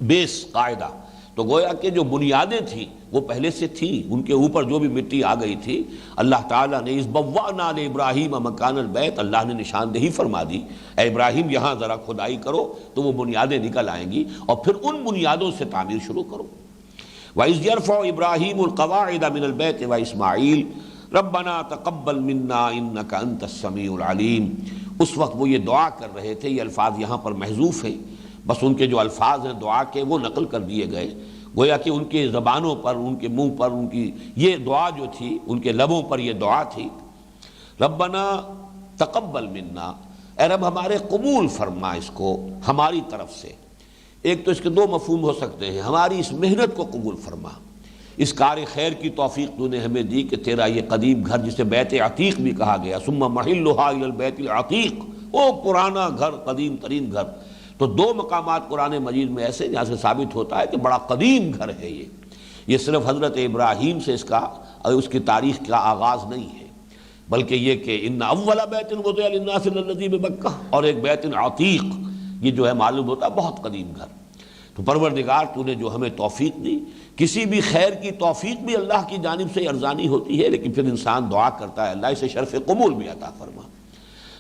بیس قاعدہ، تو گویا کہ جو بنیادیں تھیں وہ پہلے سے تھیں، ان کے اوپر جو بھی مٹی آ گئی تھی اللہ تعالیٰ نے اس بوأنا لابراہیم مکان البیت، اللہ نے نشاندہی فرما دی، اے ابراہیم یہاں ذرا کھدائی کرو تو وہ بنیادیں نکل آئیں گی اور پھر ان بنیادوں سے تعمیر شروع کرو۔ وَإِذْ يَرْفَعُ إِبْرَاهِيمُ الْقَوَاعِدَ مِنَ الْبَيْتِ وَإِسْمَاعِيلُ رَبَّنَا تَقَبَّلْ مِنَّا إِنَّكَ أَنْتَ السَّمِيعُ الْعَلِيمُ۔ اس وقت وہ یہ دعا کر رہے تھے، یہ الفاظ یہاں پر محذوف ہیں، بس ان کے جو الفاظ ہیں دعا کے وہ نقل کر دیے گئے، گویا کہ ان کے زبانوں پر، ان کے منہ پر، ان کی یہ دعا جو تھی، ان کے لبوں پر یہ دعا تھی، ربنا تقبل منا، اے رب ہمارے قبول فرما اس کو ہماری طرف سے۔ ایک تو اس کے دو مفہوم ہو سکتے ہیں، ہماری اس محنت کو قبول فرما، اس کار خیر کی توفیق تو نے ہمیں دی کہ تیرا یہ قدیم گھر جسے بیت عتیق بھی کہا گیا، ثم محلھا الی البیت العتیق، وہ پرانا گھر، قدیم ترین گھر، تو دو مقامات قرآن مجید میں ایسے جہاں سے ثابت ہوتا ہے کہ بڑا قدیم گھر ہے یہ صرف حضرت ابراہیم سے اس کی تاریخ کا آغاز نہیں ہے، بلکہ یہ کہ ان اول بیت وضع للناس الذی بمکہ، اور ایک بیت عتیق، یہ جو ہے معلوم ہوتا ہے بہت قدیم گھر۔ تو پروردگار تو نے جو ہمیں توفیق دی، کسی بھی خیر کی توفیق بھی اللہ کی جانب سے ارزانی ہوتی ہے، لیکن پھر انسان دعا کرتا ہے اللہ اسے شرف قبول بھی عطا فرما۔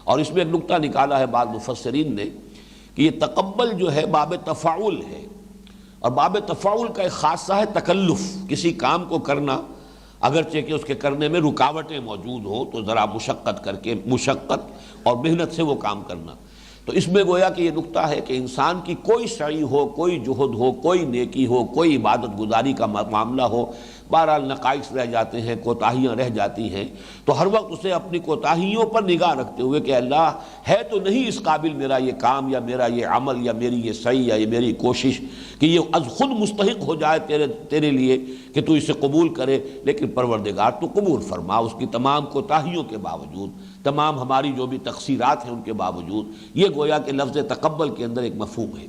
اور اس میں ایک نکتہ نکالا ہے بعض مفسرین نے کہ یہ تقبل جو ہے باب تفاعل ہے، اور باب تفاعل کا ایک خاصہ ہے تکلف، کسی کام کو کرنا اگرچہ کہ اس کے کرنے میں رکاوٹیں موجود ہوں تو ذرا مشقت کر کے، مشقت اور محنت سے وہ کام کرنا، تو اس میں گویا کہ یہ نکتہ ہے کہ انسان کی کوئی سعی ہو، کوئی جہد ہو، کوئی نیکی ہو، کوئی عبادت گزاری کا معاملہ ہو، بہرحال نقائص رہ جاتے ہیں، کوتاہیاں رہ جاتی ہیں، تو ہر وقت اسے اپنی کوتاہیوں پر نگاہ رکھتے ہوئے کہ اللہ ہے تو نہیں اس قابل میرا یہ کام یا میرا یہ عمل یا میری یہ سعی یا یہ میری کوشش کہ یہ از خود مستحق ہو جائے تیرے لیے کہ تو اسے قبول کرے، لیکن پروردگار تو قبول فرما، اس کی تمام کوتاہیوں کے باوجود، تمام ہماری جو بھی تقصیرات ہیں ان کے باوجود۔ یہ گویا کہ لفظ تقبل کے اندر ایک مفہوم ہے،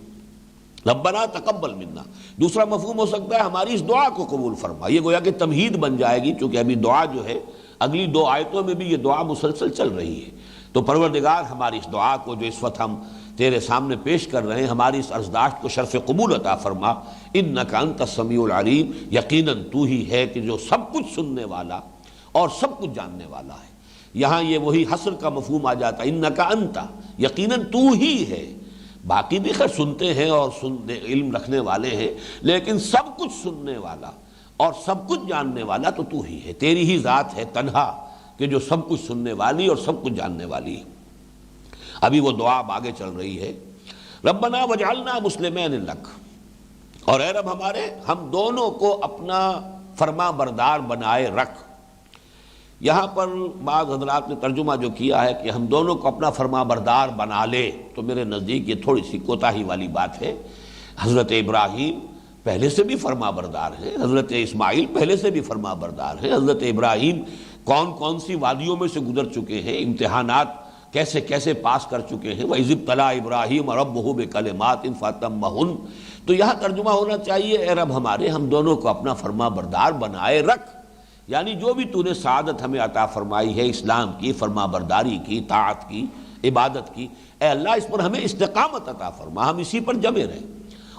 ربنا تقبل منا۔ دوسرا مفہوم ہو سکتا ہے ہماری اس دعا کو قبول فرما، یہ گویا کہ تمہید بن جائے گی، چونکہ ابھی دعا جو ہے اگلی دو آیتوں میں بھی یہ دعا مسلسل چل رہی ہے، تو پروردگار ہماری اس دعا کو جو اس وقت ہم تیرے سامنے پیش کر رہے ہیں، ہماری اس عرضداشت کو شرف قبول عطا فرما، انک انت السمیع العلیم، یقیناً تو ہی ہے کہ جو سب کچھ سننے والا اور سب کچھ جاننے والا ہے۔ یہاں یہ وہی حصر کا مفہوم آ جاتا ہے، انک انت، یقیناً تو ہی ہے، باقی بھی خیر سنتے ہیں اور علم رکھنے والے ہیں، لیکن سب کچھ سننے والا اور سب کچھ جاننے والا تو ہی ہے، تیری ہی ذات ہے تنہا کہ جو سب کچھ سننے والی اور سب کچھ جاننے والی ہے۔ ابھی وہ دعا اب آگے چل رہی ہے، ربنا وجعلنا مسلمین لک، اور اے رب ہمارے ہم دونوں کو اپنا فرما بردار بنائے رکھ۔ یہاں پر بعض حضرات نے ترجمہ جو کیا ہے کہ ہم دونوں کو اپنا فرما بردار بنا لے، تو میرے نزدیک یہ تھوڑی سی کوتاہی والی بات ہے۔ حضرت ابراہیم پہلے سے بھی فرما بردار ہیں، حضرت اسماعیل پہلے سے بھی فرما بردار ہیں، حضرت ابراہیم کون کون سی وادیوں میں سے گزر چکے ہیں، امتحانات کیسے کیسے پاس کر چکے ہیں، وَإِذِ ابْتَلَىٰ إِبْرَاهِيمَ رَبُّهُ بِكَلِمَاتٍ فَأَتَمَّهُنَّ، تو یہاں ترجمہ ہونا چاہیے اے رب ہمارے ہم دونوں کو اپنا فرما بردار بنائے رکھ، یعنی جو بھی تو نے سعادت ہمیں عطا فرمائی ہے اسلام کی، فرما برداری کی، طاعت کی، عبادت کی، اے اللہ اس پر ہمیں استقامت عطا فرما، ہم اسی پر جمے رہیں۔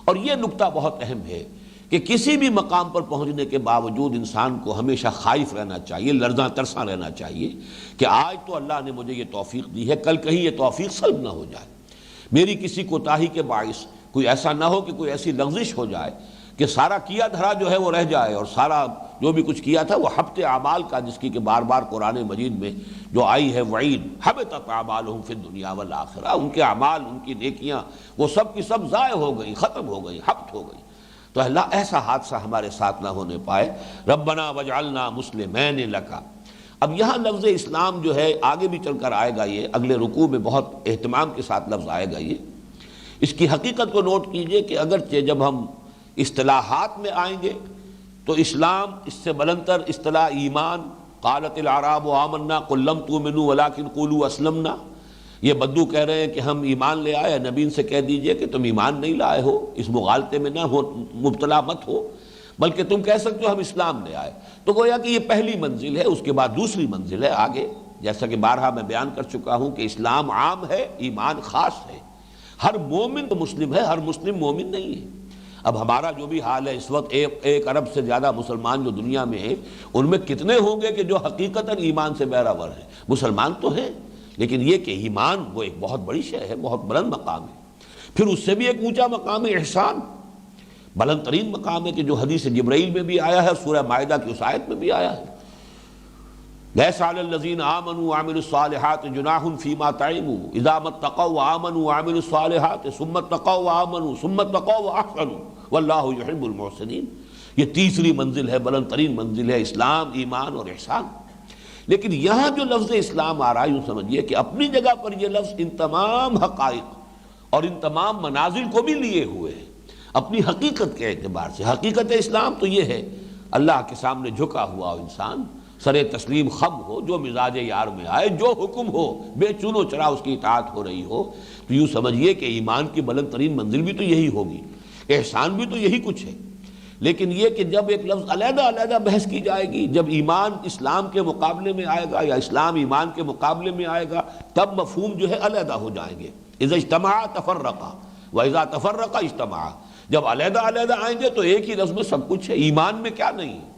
اور یہ نکتہ بہت اہم ہے کہ کسی بھی مقام پر پہنچنے کے باوجود انسان کو ہمیشہ خائف رہنا چاہیے، لرزاں ترساں رہنا چاہیے کہ آج تو اللہ نے مجھے یہ توفیق دی ہے، کل کہیں یہ توفیق سلب نہ ہو جائے، میری کسی کوتاہی کے باعث کوئی ایسا نہ ہو کہ کوئی ایسی لغزش ہو جائے کہ سارا کیا دھرا جو ہے وہ رہ جائے، اور سارا جو بھی کچھ کیا تھا وہ حبط اعمال کا، جس کی کہ بار بار قرآن مجید میں جو آئی ہے وعید، حبطت اعمالہم فی الدنیا والآخرہ، ان کے اعمال، ان کی نیکیاں وہ سب کی سب ضائع ہو گئی، ختم ہو گئی، حبط ہو گئی۔ تو اللہ ایسا حادثہ ہمارے ساتھ نہ ہونے پائے. ربنا وجعلنا مسلمین لک. اب یہاں لفظ اسلام جو ہے آگے بھی چل کر آئے گا، یہ اگلے رکوع میں بہت اہتمام کے ساتھ لفظ آئے گا. یہ اس کی حقیقت کو نوٹ کیجئے کہ اگرچہ جب ہم اصطلاحات میں آئیں گے تو اسلام اس سے بلندتر اصطلاح ایمان، قالت الاعراب آمنا قل لم تؤمنوا ولکن قولوا اسلمنا. یہ بدو کہہ رہے ہیں کہ ہم ایمان لے آئے، نبی ان سے کہہ دیجئے کہ تم ایمان نہیں لائے ہو، اس مغالطے میں نہ ہو، مبتلا مت ہو، بلکہ تم کہہ سکتے ہو ہم اسلام لے آئے. تو گویا کہ یہ پہلی منزل ہے. اس کے بعد دوسری منزل ہے آگے، جیسا کہ بارہا میں بیان کر چکا ہوں کہ اسلام عام ہے، ایمان خاص ہے. ہر مومن تو مسلم ہے، ہر مسلم مومن نہیں ہے. اب ہمارا جو بھی حال ہے اس وقت، 1 ارب سے زیادہ مسلمان جو دنیا میں ہیں، ان میں کتنے ہوں گے کہ جو حقیقتاً ایمان سے بہرہ ور ہیں؟ مسلمان تو ہیں، لیکن یہ کہ ایمان وہ ایک بہت بڑی شے ہے، بہت بلند مقام ہے. پھر اس سے بھی ایک اونچا مقام ہے احسان، بلند ترین مقام ہے کہ جو حدیث جبرائیل میں بھی آیا ہے، سورہ مائدہ کی اس آیت میں بھی آیا ہے. لیس علی الذین آمنوا وعملوا الصالحات جناح فیما طعموا اذا ما اتقوا وآمنوا وعملوا الصالحات ثم اتقوا وآمنوا ثم اتقوا واحسنوا واللہ یحب المحسنین. یہ تیسری منزل ہے، بلند ترین منزل ہے، اسلام، ایمان اور احسان. لیکن یہاں جو لفظ اسلام آ رہا ہے، یوں سمجھیے کہ اپنی جگہ پر یہ لفظ ان تمام حقائق اور ان تمام منازل کو بھی لیے ہوئے ہے اپنی حقیقت کے اعتبار سے. حقیقت اسلام تو یہ ہے اللہ کے سامنے جھکا ہوا انسان، سر تسلیم خم ہو، جو مزاج یار میں آئے، جو حکم ہو، بے چون و چرا اس کی اطاعت ہو رہی ہو. تو یوں سمجھیے کہ ایمان کی بلند ترین منزل بھی تو یہی ہوگی، احسان بھی تو یہی کچھ ہے. لیکن یہ کہ جب ایک لفظ علیحدہ علیحدہ بحث کی جائے گی، جب ایمان اسلام کے مقابلے میں آئے گا یا اسلام ایمان کے مقابلے میں آئے گا، تب مفہوم جو ہے علیحدہ ہو جائیں گے. اذا اجتمع تفرقا واذا تفرقا اجتمع. جب علیحدہ علیحدہ آئیں گے تو ایک ہی لفظ میں سب کچھ ہے، ایمان میں کیا نہیں ہے.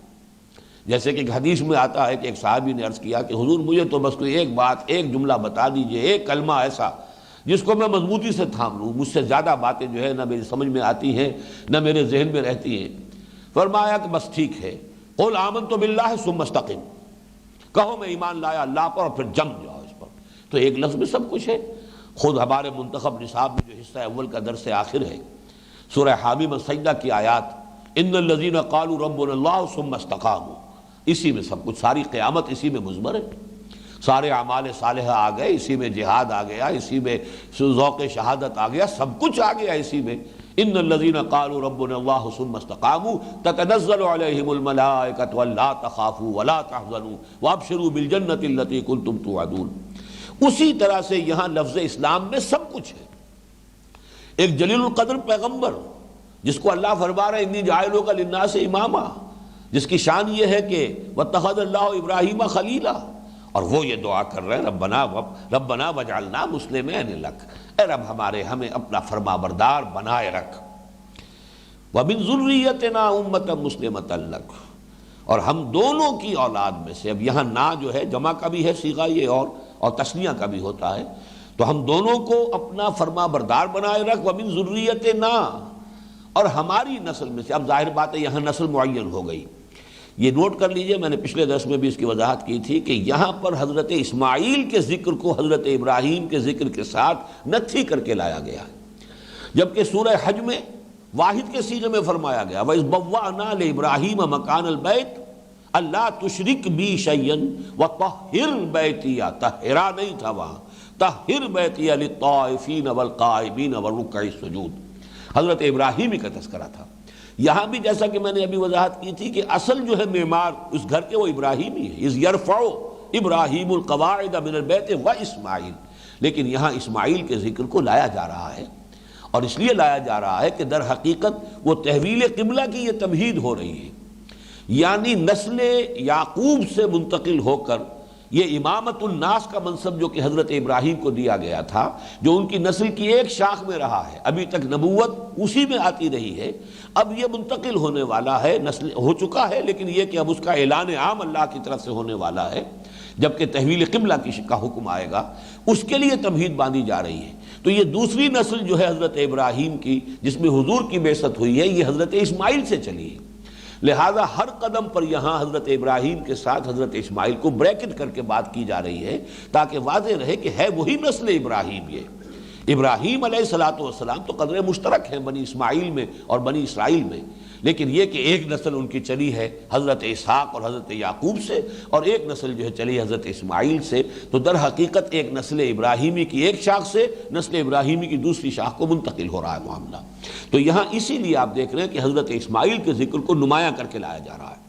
جیسے کہ ایک حدیث میں آتا ہے کہ ایک صحابی نے عرض کیا کہ حضور مجھے تو بس کوئی ایک بات، ایک جملہ بتا دیجئے، ایک کلمہ ایسا جس کو میں مضبوطی سے تھام لوں، مجھ سے زیادہ باتیں جو ہے نہ میری سمجھ میں آتی ہیں نہ میرے ذہن میں رہتی ہیں. فرمایا کہ بس ٹھیک ہے، قل آمنت باللہ ثم استقم. کہو میں ایمان لایا اللہ پر اور پھر جم جاؤ اس پر. تو ایک لفظ میں سب کچھ ہے. خود ہمارے منتخب نصاب میں جو حصہ اول کا درس آخر ہے، سورہ حامیم السجدہ کی آیات، ان الذین قالوا ربنا اللہ ثم استقاموا، اسی میں سب کچھ، ساری قیامت اسی میں مضمر ہے. سارے اعمال صالحہ آ گئے اسی میں، جہاد آ گیا اسی میں، ذوق شہادت آ گیا، سب کچھ آ گیا اسی میں. ان الذین قالوا ربنا اللہ ثم استقاموا تتنزل علیہم الملائکۃ الا تخافوا ولا تحزنوا وابشروا بالجنۃ التی کنتم توعدون. اسی طرح سے یہاں لفظ اسلام میں سب کچھ ہے. ایک جلیل القدر پیغمبر جس کو اللہ فرما رہا ہے انی جاعلک للناس اماما، جس کی شان یہ ہے کہ واتخذ اللہ ابراہیم خلیلا، اور وہ یہ دعا کر رہے ہیں ربنا وجعلنا مسلمین لک، اے رب ہمارے ہمیں اپنا فرما بردار بنائے رکھ. ومن ذریتنا امۃ مسلمۃ لک، اور ہم دونوں کی اولاد میں سے. اب یہاں نا جو ہے جمع کا بھی ہے صیغہ یہ، اور تثنیہ کا بھی ہوتا ہے. تو ہم دونوں کو اپنا فرما بردار بنائے رکھ. ومن ذریتنا، اور ہماری نسل میں سے. اب ظاہر بات ہے یہاں نسل معین ہو گئی. یہ نوٹ کر لیجئے، میں نے پچھلے درس میں بھی اس کی وضاحت کی تھی کہ یہاں پر حضرت اسماعیل کے ذکر کو حضرت ابراہیم کے ذکر کے ساتھ نتھی کر کے لایا گیا ہے، جبکہ سورہ حج میں واحد کے صیغے میں فرمایا گیا وَإِذْ بَوَّأْنَا لِإِبْرَاهِيمَ مَكَانَ الْبَيْتِ أَلَّا تُشْرِكْ بِي شَيْئًا وَطَهِّرْ بَيْتِيَ، طہرا نہیں تھا وہاں، طَهِّرْ بَيْتِيَ لِلطَّائِفِينَ وَالْقَائِمِينَ وَالرُّكَّعِ السُّجُودِ. حضرت ابراہیم کا تذکرہ تھا. یہاں بھی جیسا کہ میں نے ابھی وضاحت کی تھی کہ اصل جو ہے معمار اس گھر کے وہ ابراہیم ہی ہے. اذ یرفع ابراہیم القواعد من البیت و اسماعیل. لیکن یہاں اسماعیل کے ذکر کو لایا جا رہا ہے، اور اس لیے لایا جا رہا ہے کہ در حقیقت وہ تحویل قبلہ کی یہ تمہید ہو رہی ہے. یعنی نسل یعقوب سے منتقل ہو کر یہ امامت الناس کا منصب جو کہ حضرت ابراہیم کو دیا گیا تھا، جو ان کی نسل کی ایک شاخ میں رہا ہے، ابھی تک نبوت اسی میں آتی رہی ہے، اب یہ منتقل ہونے والا ہے. نسل ہو چکا ہے لیکن یہ کہ اب اس کا اعلان عام اللہ کی طرف سے ہونے والا ہے، جبکہ تحویل قبلہ کا حکم آئے گا، اس کے لیے تمہید باندھی جا رہی ہے. تو یہ دوسری نسل جو ہے حضرت ابراہیم کی، جس میں حضور کی بعثت ہوئی ہے، یہ حضرت اسماعیل سے چلی ہے. لہذا ہر قدم پر یہاں حضرت ابراہیم کے ساتھ حضرت اسماعیل کو بریکٹ کر کے بات کی جا رہی ہے، تاکہ واضح رہے کہ ہے وہی نسل ابراہیم. یہ ابراہیم علیہ الصلوۃ والسلام تو قدر مشترک ہیں بنی اسماعیل میں اور بنی اسرائیل میں، لیکن یہ کہ ایک نسل ان کی چلی ہے حضرت اسحاق اور حضرت یعقوب سے، اور ایک نسل جو ہے چلی حضرت اسماعیل سے، تو در حقیقت ایک نسل ابراہیمی کی ایک شاخ سے نسل ابراہیمی کی دوسری شاخ کو منتقل ہو رہا ہے معاملہ۔ تو یہاں اسی لیے آپ دیکھ رہے ہیں کہ حضرت اسماعیل کے ذکر کو نمایاں کر کے لایا جا رہا ہے۔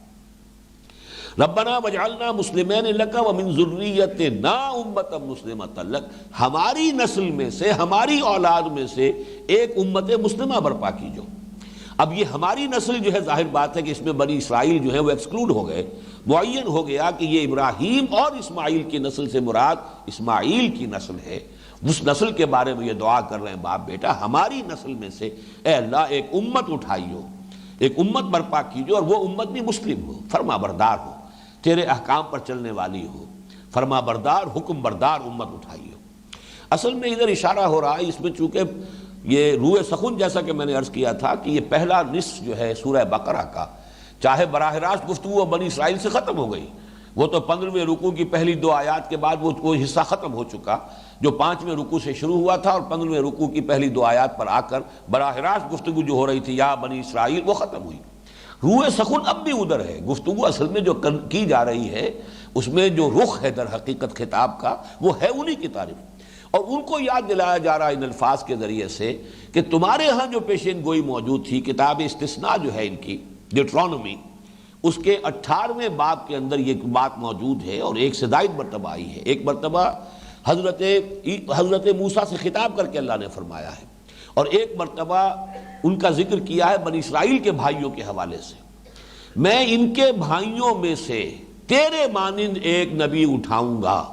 ربنا وجعلنا مسلمین لک ومن ذریتنا امۃ مسلمۃ لک، ہماری نسل میں سے، ہماری اولاد میں سے ایک امت مسلمہ برپا کیجو۔ اب یہ ہماری نسل جو ہے، ظاہر بات ہے کہ اس میں بنی اسرائیل جو ہے وہ ایکسکلوڈ ہو گئے، معین ہو گیا کہ یہ ابراہیم اور اسماعیل کی نسل سے مراد اسماعیل کی نسل ہے۔ اس نسل کے بارے میں یہ دعا کر رہے ہیں باپ بیٹا، ہماری نسل میں سے اے اللہ ایک امت اٹھائیو، ایک امت برپا کیجو، اور وہ امت بھی مسلم ہو، فرما بردار ہو، تیرے احکام پر چلنے والی ہو، فرما بردار حکم بردار امت اٹھائیو۔ اصل میں ادھر اشارہ ہو رہا ہے، اس میں چونکہ یہ روح سخن جیسا کہ میں نے عرض کیا تھا کہ یہ پہلا نصف جو ہے سورہ بقرہ کا، چاہے براہ راست گفتگو بنی اسرائیل سے ختم ہو گئی، وہ تو 15ویں رکوع کی پہلی 2 آیات کے بعد وہ حصہ ختم ہو چکا جو 5ویں رکوع سے شروع ہوا تھا، اور 15ویں رکوع کی پہلی 2 آیات پر آ کر براہ راست گفتگو جو ہو رہی تھی یا بنی اسرائیل، وہ ختم ہوئی۔ روح سخن اب بھی ادھر ہے، گفتگو اصل میں جو کی جا رہی ہے اس میں جو رخ ہے در حقیقت خطاب کا وہ ہے انہی کی تعریف، اور ان کو یاد دلایا جا رہا ہے ان الفاظ کے ذریعے سے کہ تمہارے ہاں جو پیشین گوئی موجود تھی، کتاب استثناء جو ہے ان کی ڈیوٹرانومی، اس کے 18ویں باب کے اندر یہ بات موجود ہے، اور ایک سے زائد مرتبہ آئی ہے۔ ایک مرتبہ حضرت موسیٰ سے خطاب کر کے اللہ نے فرمایا ہے، اور ایک مرتبہ ان کا ذکر کیا ہے بنی اسرائیل کے بھائیوں کے حوالے سے، میں ان کے بھائیوں میں سے تیرے مانند ایک نبی اٹھاؤں گا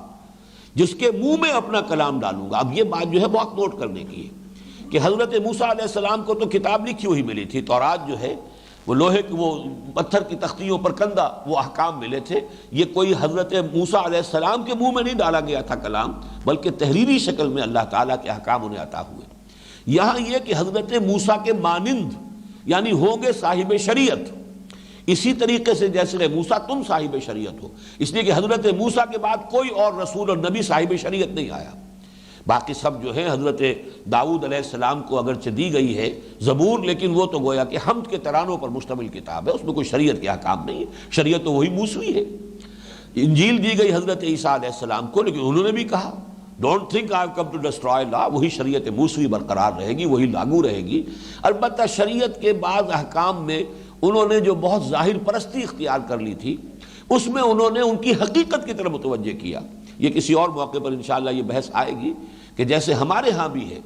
جس کے منہ میں اپنا کلام ڈالوں گا۔ اب یہ بات جو ہے بہت نوٹ کرنے کی ہے کہ حضرت موسیٰ علیہ السلام کو تو کتاب لکھی ہوئی ملی تھی، تورات جو ہے وہ لوہے کی، وہ پتھر کی تختیوں پر کندہ وہ احکام ملے تھے، یہ کوئی حضرت موسیٰ علیہ السلام کے منہ میں نہیں ڈالا گیا تھا کلام، بلکہ تحریری شکل میں اللہ تعالیٰ کے احکام انہیں عطا ہوئے۔ یہاں یہ کہ حضرت موسیٰ کے مانند یعنی ہوں گے صاحب شریعت، اسی طریقے سے جیسے موسیٰ تم صاحب شریعت ہو، اس لیے کہ حضرت موسیٰ کے بعد کوئی اور رسول اور نبی صاحب شریعت نہیں آیا۔ باقی سب جو ہے حضرت داؤد علیہ السلام کو اگرچہ دی گئی ہے زبور، لیکن وہ تو گویا کہ حمد کے ترانوں پر مشتمل کتاب ہے، اس میں کوئی شریعت کے احکام نہیں ہے، شریعت تو وہی موسوی ہے۔ انجیل دی گئی حضرت عیسیٰ علیہ السلام کو، لیکن انہوں نے بھی کہا don't think I have come to destroy law, وہی شریعت موسوی برقرار رہے گی، وہی لاگو رہے گی۔ البتہ شریعت کے بعض احکام میں انہوں نے جو بہت ظاہر پرستی اختیار کر لی تھی، اس میں انہوں نے ان کی حقیقت کی طرف متوجہ کیا۔ یہ کسی اور موقع پر انشاءاللہ یہ بحث آئے گی کہ جیسے ہمارے ہاں بھی ہے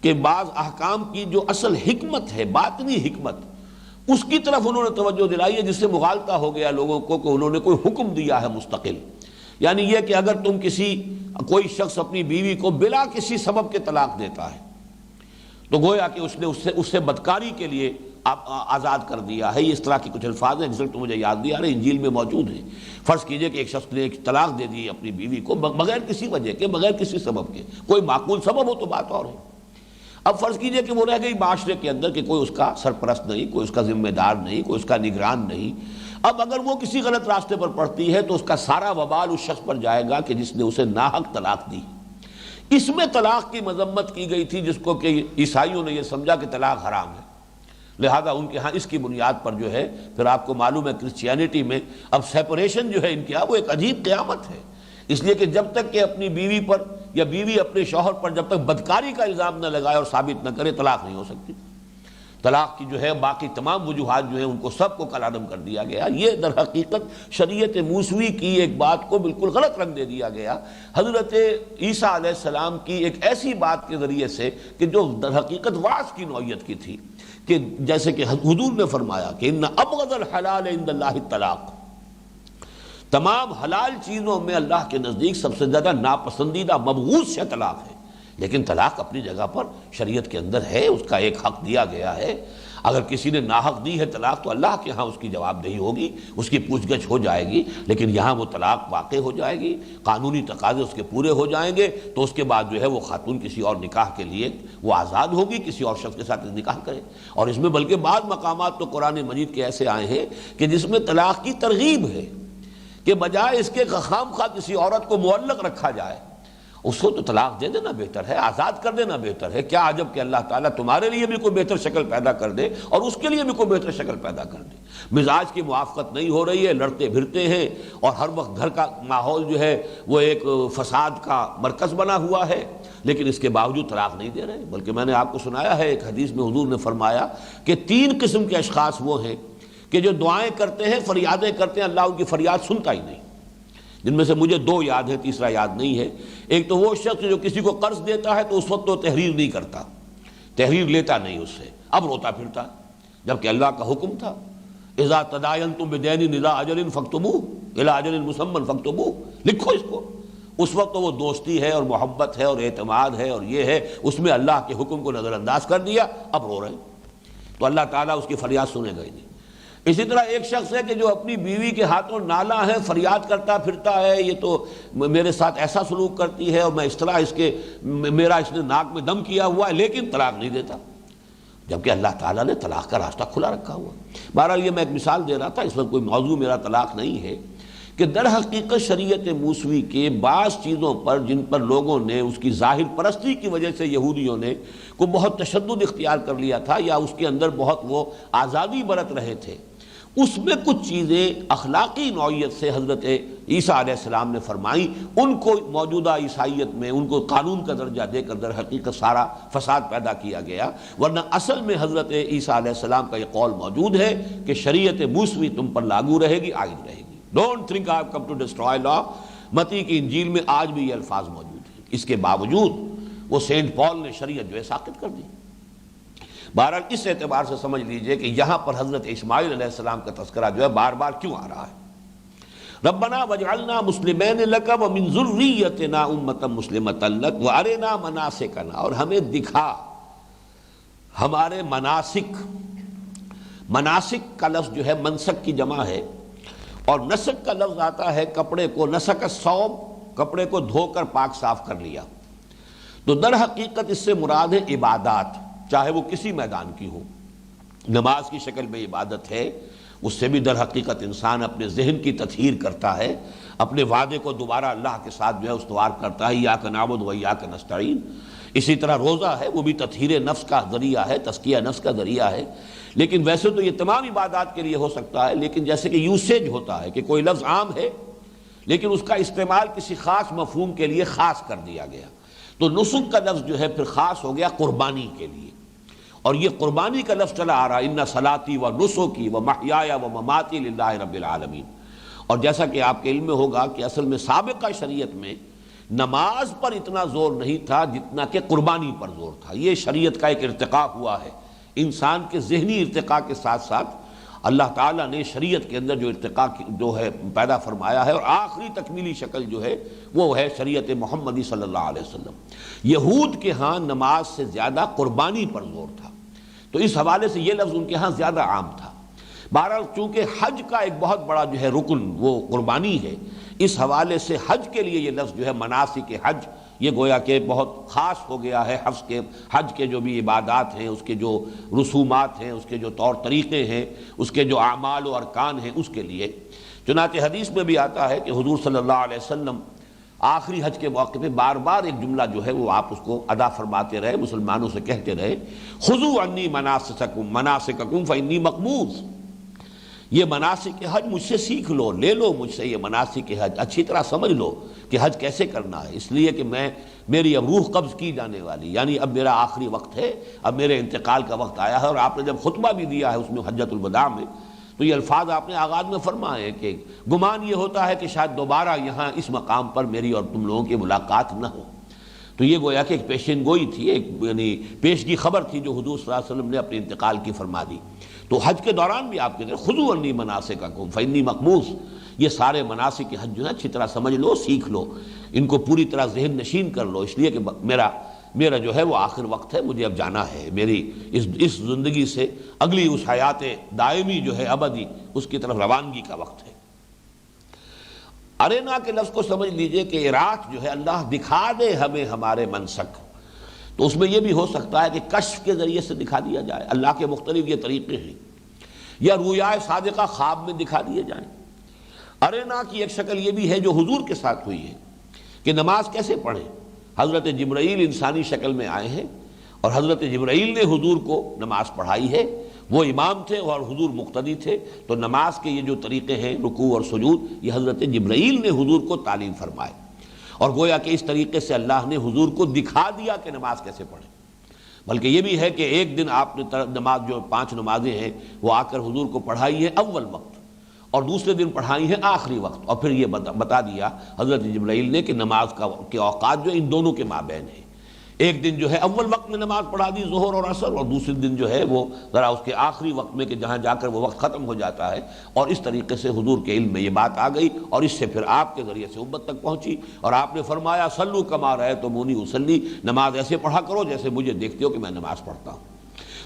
کہ بعض احکام کی جو اصل حکمت ہے، باطنی حکمت، اس کی طرف انہوں نے توجہ دلائی ہے، جس سے مغالطہ ہو گیا لوگوں کو کہ انہوں نے کوئی حکم دیا ہے مستقل، یعنی یہ کہ اگر تم کوئی شخص اپنی بیوی کو بلا کسی سبب کے طلاق دیتا ہے تو گویا کہ اس نے اس سے بدکاری کے لیے آزاد کر دیا ہے۔ یہ اس طرح کی کچھ الفاظ ہیں جس تو مجھے یاد نہیں آ رہے، انجیل میں موجود ہیں۔ فرض کیجئے کہ ایک شخص نے ایک طلاق دے دی اپنی بیوی کو بغیر کسی وجہ کے، بغیر کسی سبب کے، کوئی معقول سبب ہو تو بات اور ہے۔ اب فرض کیجئے کہ وہ رہ گئی معاشرے کے اندر کہ کوئی اس کا سرپرست نہیں، کوئی اس کا ذمہ دار نہیں، کوئی اس کا نگران نہیں۔ اب اگر وہ کسی غلط راستے پر پڑتی ہے تو اس کا سارا وبال اس شخص پر جائے گا کہ جس نے اسے ناحق طلاق دی۔ اس میں طلاق کی مذمت کی گئی تھی، جس کو کہ عیسائیوں نے یہ سمجھا کہ طلاق حرام ہے، لہذا ان کے ہاں اس کی بنیاد پر جو ہے پھر آپ کو معلوم ہے کرسچینٹی میں اب سیپریشن جو ہے ان کے ہاں وہ ایک عجیب قیامت ہے، اس لیے کہ جب تک کہ اپنی بیوی پر یا بیوی اپنے شوہر پر جب تک بدکاری کا الزام نہ لگائے اور ثابت نہ کرے طلاق نہیں ہو سکتی۔ طلاق کی جو ہے باقی تمام وجوہات جو ہیں ان کو سب کو کالعدم کر دیا گیا۔ یہ در حقیقت شریعت موسوی کی ایک بات کو بالکل غلط رنگ دے دیا گیا حضرت عیسیٰ علیہ السلام کی ایک ایسی بات کے ذریعے سے کہ جو در حقیقت وعظ کی نوعیت کی تھی، کہ جیسے کہ حضور نے فرمایا کہ ان ابغض الحلال عند اللہ الطلاق، تمام حلال چیزوں میں اللہ کے نزدیک سب سے زیادہ ناپسندیدہ مبغوض شے طلاق ہے، لیکن طلاق اپنی جگہ پر شریعت کے اندر ہے، اس کا ایک حق دیا گیا ہے۔ اگر کسی نے ناحق دی ہے طلاق تو اللہ کے ہاں اس کی جواب دہی ہوگی، اس کی پوچھ گچھ ہو جائے گی، لیکن یہاں وہ طلاق واقع ہو جائے گی، قانونی تقاضے اس کے پورے ہو جائیں گے، تو اس کے بعد جو ہے وہ خاتون کسی اور نکاح کے لیے وہ آزاد ہوگی، کسی اور شخص کے ساتھ نکاح کرے۔ اور اس میں بلکہ بعض مقامات تو قرآن مجید کے ایسے آئے ہیں کہ جس میں طلاق کی ترغیب ہے کہ بجائے اس کے خام خواہ کسی عورت کو معلق رکھا جائے، اس کو تو طلاق دے دینا بہتر ہے، آزاد کر دینا بہتر ہے۔ کیا عجب کہ اللہ تعالیٰ تمہارے لیے بھی کوئی بہتر شکل پیدا کر دے اور اس کے لیے بھی کوئی بہتر شکل پیدا کر دے۔ مزاج کی موافقت نہیں ہو رہی ہے، لڑتے پھرتے ہیں، اور ہر وقت گھر کا ماحول جو ہے وہ ایک فساد کا مرکز بنا ہوا ہے، لیکن اس کے باوجود طلاق نہیں دے رہے۔ بلکہ میں نے آپ کو سنایا ہے، ایک حدیث میں حضور نے فرمایا کہ 3 قسم کے اشخاص وہ ہیں کہ جو دعائیں کرتے ہیں، فریادیں کرتے ہیں، اللہ ان کی فریاد سنتا ہی نہیں، جن میں سے مجھے 2 یاد ہیں، تیسرا یاد نہیں ہے۔ ایک تو وہ شخص جو کسی کو قرض دیتا ہے تو اس وقت تو تحریر نہیں کرتا، تحریر لیتا نہیں اس سے، اب روتا پھرتا، جبکہ اللہ کا حکم تھا اذا تداینتم بدین الی اجل فاکتبوہ الی اجل مسمى فاکتبوہ، لکھو اس کو۔ اس وقت تو وہ دوستی ہے اور محبت ہے اور اعتماد ہے اور یہ ہے، اس میں اللہ کے حکم کو نظر انداز کر دیا، اب رو رہے ہیں، تو اللہ تعالیٰ اس کی فریاد سنے گا ہی نہیں۔ اسی طرح ایک شخص ہے کہ جو اپنی بیوی کے ہاتھوں نالا ہے، فریاد کرتا پھرتا ہے، یہ تو میرے ساتھ ایسا سلوک کرتی ہے اور میں اس طرح میرا اس نے ناک میں دم کیا ہوا ہے، لیکن طلاق نہیں دیتا، جبکہ اللہ تعالیٰ نے طلاق کا راستہ کھلا رکھا ہوا۔ بہرحال یہ میں ایک مثال دے رہا تھا، اس وقت کوئی موضوع میرا طلاق نہیں ہے، کہ در حقیقت شریعت موسوی کے بعض چیزوں پر جن پر لوگوں نے اس کی ظاہر پرستی کی وجہ سے یہودیوں نے کو بہت تشدد اختیار کر لیا تھا، یا اس کے اندر بہت وہ آزادی برت رہے تھے، اس میں کچھ چیزیں اخلاقی نوعیت سے حضرت عیسیٰ علیہ السلام نے فرمائی، ان کو موجودہ عیسائیت میں ان کو قانون کا درجہ دے کر در حقیقت سارا فساد پیدا کیا گیا، ورنہ اصل میں حضرت عیسیٰ علیہ السلام کا یہ قول موجود ہے کہ شریعت موسوی تم پر لاگو رہے گی، عائد رہے گی۔ Don't think I have come to destroy law, متی کی انجیل میں آج بھی یہ الفاظ موجود ہیں، اس کے باوجود وہ سینٹ پال نے شریعت جو ہے ساقط کر دی۔ بہرحال اس اعتبار سے سمجھ لیجئے کہ یہاں پر حضرت اسماعیل علیہ السلام کا تذکرہ جو ہے بار بار کیوں آ رہا ہے۔ ربنا وجعلنا مسلمین لک ومن ذریتنا امۃ مسلمۃ لک وارنا مناسکنا، اور ہمیں دکھا ہمارے مناسک، مناسک کا لفظ جو ہے منسک کی جمع ہے، اور نسک کا لفظ آتا ہے کپڑے کو، نسک الثوب، کپڑے کو دھو کر پاک صاف کر لیا، تو در حقیقت اس سے مراد ہے عبادات، چاہے وہ کسی میدان کی ہو۔ نماز کی شکل میں عبادت ہے، اس سے بھی در حقیقت انسان اپنے ذہن کی تطہیر کرتا ہے، اپنے وعدے کو دوبارہ اللہ کے ساتھ جو ہے استوار کرتا ہے، ایاک نعبد و ایاک نستعین۔ اسی طرح روزہ ہے، وہ بھی تطہیر نفس کا ذریعہ ہے، تزکیہ نفس کا ذریعہ ہے۔ لیکن ویسے تو یہ تمام عبادات کے لیے ہو سکتا ہے، لیکن جیسے کہ یوسیج ہوتا ہے کہ کوئی لفظ عام ہے لیکن اس کا استعمال کسی خاص مفہوم کے لیے خاص کر دیا گیا، تو نسک کا لفظ جو ہے پھر خاص ہو گیا قربانی کے لیے، اور یہ قربانی کا لفظ چلا آ رہا ان صلاتی و نسکی و محیایا و مماتی للہ رب العالمین۔ اور جیسا کہ آپ کے علم میں ہوگا کہ اصل میں سابقہ شریعت میں نماز پر اتنا زور نہیں تھا جتنا کہ قربانی پر زور تھا۔ یہ شریعت کا ایک ارتقاء ہوا ہے، انسان کے ذہنی ارتقاء کے ساتھ ساتھ اللہ تعالیٰ نے شریعت کے اندر جو ارتقاء جو ہے پیدا فرمایا ہے، اور آخری تکمیلی شکل جو ہے وہ ہے شریعت محمدی صلی اللہ علیہ وسلم۔ یہود کے ہاں نماز سے زیادہ قربانی پر زور تھا، تو اس حوالے سے یہ لفظ ان کے ہاں زیادہ عام تھا۔ بہرحال چونکہ حج کا ایک بہت بڑا جو ہے رکن وہ قربانی ہے، اس حوالے سے حج کے لیے یہ لفظ جو ہے مناسک حج، یہ گویا کہ بہت خاص ہو گیا ہے۔ حج کے جو بھی عبادات ہیں، اس کے جو رسومات ہیں، اس کے جو طور طریقے ہیں، اس کے جو اعمال و ارکان ہیں، اس کے لیے چنانچہ حدیث میں بھی آتا ہے کہ حضور صلی اللہ علیہ وسلم آخری حج کے موقع پہ بار بار ایک جملہ جو ہے وہ آپ اس کو ادا فرماتے رہے، مسلمانوں سے کہتے رہے، خذوا عنی مناسککم فانی مقبوض، یہ مناسک حج مجھ سے سیکھ لو، لے لو مجھ سے یہ مناسک حج، اچھی طرح سمجھ لو کہ حج کیسے کرنا ہے، اس لیے کہ میری اب روح قبض کی جانے والی، یعنی اب میرا آخری وقت ہے، اب میرے انتقال کا وقت آیا ہے۔ اور آپ نے جب خطبہ بھی دیا ہے اس میں حجۃ الوداع میں، تو یہ الفاظ آپ نے آغاز میں فرمائے کہ گمان یہ ہوتا ہے کہ شاید دوبارہ یہاں اس مقام پر میری اور تم لوگوں کی ملاقات نہ ہو۔ تو یہ گویا کہ ایک پیشین گوئی تھی، ایک یعنی پیشگی خبر تھی جو حضور صلی اللہ علیہ وسلم نے اپنے انتقال کی فرما دی۔ تو حج کے دوران بھی آپ کہتے ہیں خذوا عنی مناسککم فانی مقبوض، یہ سارے مناسک حج جو ہے اچھی طرح سمجھ لو، سیکھ لو، ان کو پوری طرح ذہن نشین کر لو، اس لیے کہ میرا جو ہے وہ آخر وقت ہے، مجھے اب جانا ہے، میری اس زندگی سے اگلی اس حیات دائمی جو ہے ابدی، اس کی طرف روانگی کا وقت ہے۔ ارینا کے لفظ کو سمجھ لیجئے کہ ارات جو ہے اللہ دکھا دے ہمیں ہمارے منسک، تو اس میں یہ بھی ہو سکتا ہے کہ کشف کے ذریعے سے دکھا دیا جائے، اللہ کے مختلف یہ طریقے ہیں، یا رویائے صادقہ خواب میں دکھا دیے جائیں۔ ارینا کی ایک شکل یہ بھی ہے جو حضور کے ساتھ ہوئی ہے کہ نماز کیسے پڑھیں، حضرت جبرائیل انسانی شکل میں آئے ہیں اور حضرت جبرائیل نے حضور کو نماز پڑھائی ہے، وہ امام تھے اور حضور مقتدی تھے، تو نماز کے یہ جو طریقے ہیں رکوع اور سجود، یہ حضرت جبرائیل نے حضور کو تعلیم فرمائے، اور گویا کہ اس طریقے سے اللہ نے حضور کو دکھا دیا کہ نماز کیسے پڑھیں۔ بلکہ یہ بھی ہے کہ ایک دن آپ نے نماز جو 5 نمازیں ہیں وہ آ کر حضور کو پڑھائی ہے اول وقت، اور دوسرے دن پڑھائی ہیں آخری وقت، اور پھر یہ بتا دیا حضرت جبرائیل نے کہ نماز کے اوقات جو ان دونوں کے مابین ہیں۔ ایک دن جو ہے اول وقت میں نماز پڑھا دی ظہر اور عصر، اور دوسرے دن جو ہے وہ ذرا اس کے آخری وقت میں کہ جہاں جا کر وہ وقت ختم ہو جاتا ہے، اور اس طریقے سے حضور کے علم میں یہ بات آ گئی، اور اس سے پھر آپ کے ذریعے سے امت تک پہنچی، اور آپ نے فرمایا صلو کما رأیتمونی اصلی، نماز ایسے پڑھا کرو جیسے مجھے دیکھتے ہو کہ میں نماز پڑھتا ہوں۔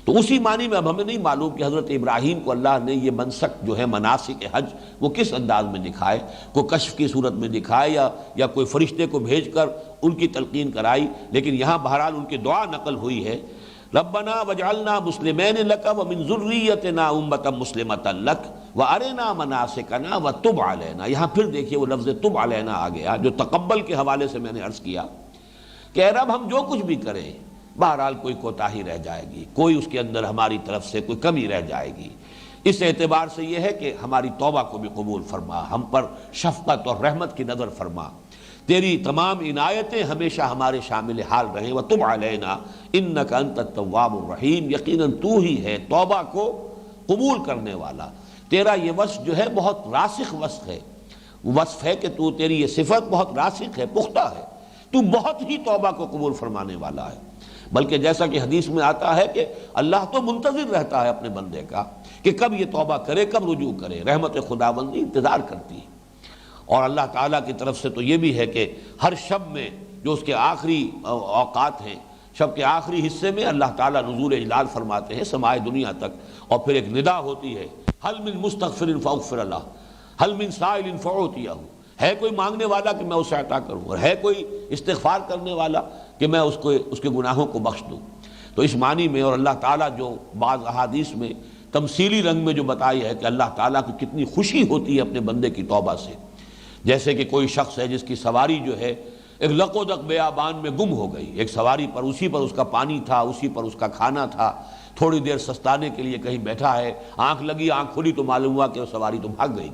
تو اسی معنی میں اب ہمیں نہیں معلوم کہ حضرت ابراہیم کو اللہ نے یہ منسک جو ہے مناسک حج وہ کس انداز میں دکھائے، کوئی کشف کی صورت میں دکھائے یا کوئی فرشتے کو بھیج کر ان کی تلقین کرائی، لیکن یہاں بہرحال ان کی دعا نقل ہوئی ہے، ربنا وجعلنا مسلمین لک ومن ذریتنا امۃ مسلمۃ لک وارنا مناسکنا وتب علینا۔ یہاں پھر دیکھیے وہ لفظ تب علینا آ گیا، جو تقبل کے حوالے سے میں نے عرض کیا کہ اے رب ہم جو کچھ بھی کریں بہرحال کوئی کوتاہی رہ جائے گی، کوئی اس کے اندر ہماری طرف سے کوئی کمی رہ جائے گی، اس اعتبار سے یہ ہے کہ ہماری توبہ کو بھی قبول فرما، ہم پر شفقت اور رحمت کی نظر فرما، تیری تمام عنایتیں ہمیشہ ہمارے شامل حال رہیں، وتب علینا انک انت التواب الرحیم، یقیناً تو ہی ہے توبہ کو قبول کرنے والا۔ تیرا یہ وصف جو ہے بہت راسخ وصف ہے کہ تو تیری یہ صفت بہت راسخ ہے، پختہ ہے، تو بہت ہی توبہ کو قبول فرمانے والا ہے۔ بلکہ جیسا کہ حدیث میں آتا ہے کہ اللہ تو منتظر رہتا ہے اپنے بندے کا کہ کب یہ توبہ کرے، کب رجوع کرے، رحمت خداوندی انتظار کرتی ہے۔ اور اللہ تعالیٰ کی طرف سے تو یہ بھی ہے کہ ہر شب میں جو اس کے آخری اوقات ہیں، شب کے آخری حصے میں اللہ تعالیٰ نزول اجلال فرماتے ہیں سماع دنیا تک، اور پھر ایک ندا ہوتی ہے حل من مستغفر فاغفر لہ، حل من سائل فاعطیہ، ہے کوئی مانگنے والا کہ میں اسے عطا کروں، اور ہے کوئی استغفار کرنے والا کہ میں اس کے گناہوں کو بخش دوں۔ تو اس معنی میں، اور اللہ تعالیٰ جو بعض احادیث میں تمثیلی رنگ میں جو بتائی ہے کہ اللہ تعالیٰ کی کتنی خوشی ہوتی ہے اپنے بندے کی توبہ سے، جیسے کہ کوئی شخص ہے جس کی سواری جو ہے ایک لقودق بیابان میں گم ہو گئی، ایک سواری پر اسی پر اس کا پانی تھا، اسی پر اس کا کھانا تھا، تھوڑی دیر سستانے کے لیے کہیں بیٹھا ہے، آنکھ لگی، آنکھ کھلی تو معلوم ہوا کہ وہ سواری تو بھاگ گئی،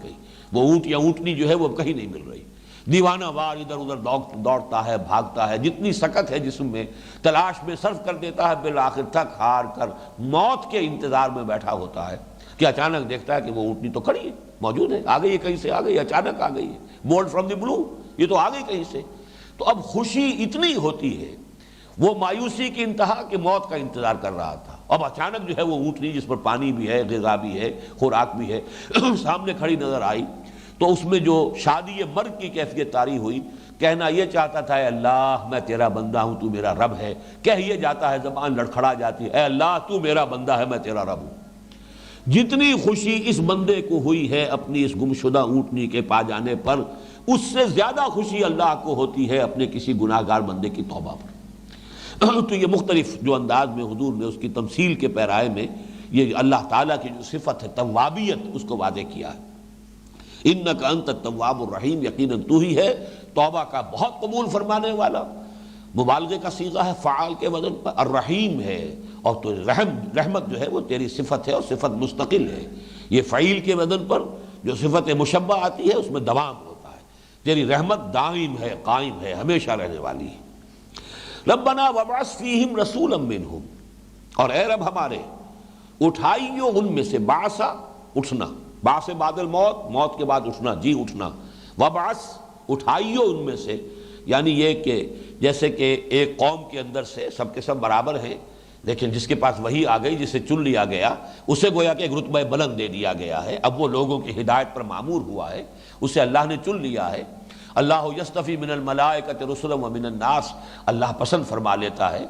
وہ اونٹ یا اونٹنی جو ہے وہ کہیں نہیں مل رہی، دیوانہ وار ادھر ادھر دوڑتا ہے، بھاگتا ہے، جتنی سکت ہے جسم میں تلاش میں صرف کر دیتا ہے، بالآخر تھک ہار کر موت کے انتظار میں بیٹھا ہوتا ہے کہ اچانک دیکھتا ہے کہ وہ اونٹنی تو کھڑی ہے، موجود ہے، آ گئی ہے، کہیں سے آ گئی، اچانک آ گئی ہے، بولڈ فرام دی بلو، یہ تو آ گئی کہیں سے۔ تو اب خوشی اتنی ہوتی ہے، وہ مایوسی کی انتہا کہ موت کا انتظار کر رہا تھا، اب اچانک جو ہے وہ اونٹنی جس پر پانی بھی ہے، غذا بھی ہے، خوراک بھی ہے، سامنے کھڑی نظر آئی، تو اس میں جو شادی مرگ کی کیفیت طاری ہوئی، کہنا یہ چاہتا تھا اے اللہ میں تیرا بندہ ہوں، تو میرا رب ہے، کہہ یہ جاتا ہے، زبان لڑکھڑا جاتی ہے، اے اللہ تو میرا بندہ ہے، میں تیرا رب ہوں۔ جتنی خوشی اس بندے کو ہوئی ہے اپنی اس گمشدہ اونٹنی کے پا جانے پر، اس سے زیادہ خوشی اللہ کو ہوتی ہے اپنے کسی گناہگار بندے کی توبہ پر۔ تو یہ مختلف جو انداز میں حضور نے اس کی تمثیل کے پیرائے میں یہ اللہ تعالیٰ کی جو صفت ہے توابیت، اس کو واضح کیا ہے۔ انک انت التواب الرحیم، یقیناً تو ہی ہے توبہ کا بہت قبول فرمانے والا، مبالغے کا صیغہ ہے فعال کے وزن پر، الرحیم ہے، اور تو رحمت جو ہے وہ تیری صفت ہے اور صفت مستقل ہے، یہ فعیل کے وزن پر جو صفت مشبہ آتی ہے اس میں دوام ہوتا ہے، تیری رحمت دائم ہے، قائم ہے، ہمیشہ رہنے والی ہے۔ ربنا وابعث فیہم رسولا منہم، اور اے رب ہمارے اٹھائیو ان میں سے، بعثا اٹھنا، بعث بعد الموت، موت کے بعد اٹھنا، جی اٹھنا، وابعث اٹھائیو ان میں سے، یعنی یہ کہ جیسے کہ ایک قوم کے اندر سے سب کے سب برابر ہیں، لیکن جس کے پاس وحی آ گئی، جسے چن لیا گیا، اسے گویا کہ ایک رتبہ بلند دے دیا گیا ہے، اب وہ لوگوں کی ہدایت پر معمور ہوا ہے، اسے اللہ نے چن لیا ہے۔ اللہ یصطفی من الملائکۃ رسلا ومن الناس، اللہ پسند فرما لیتا ہے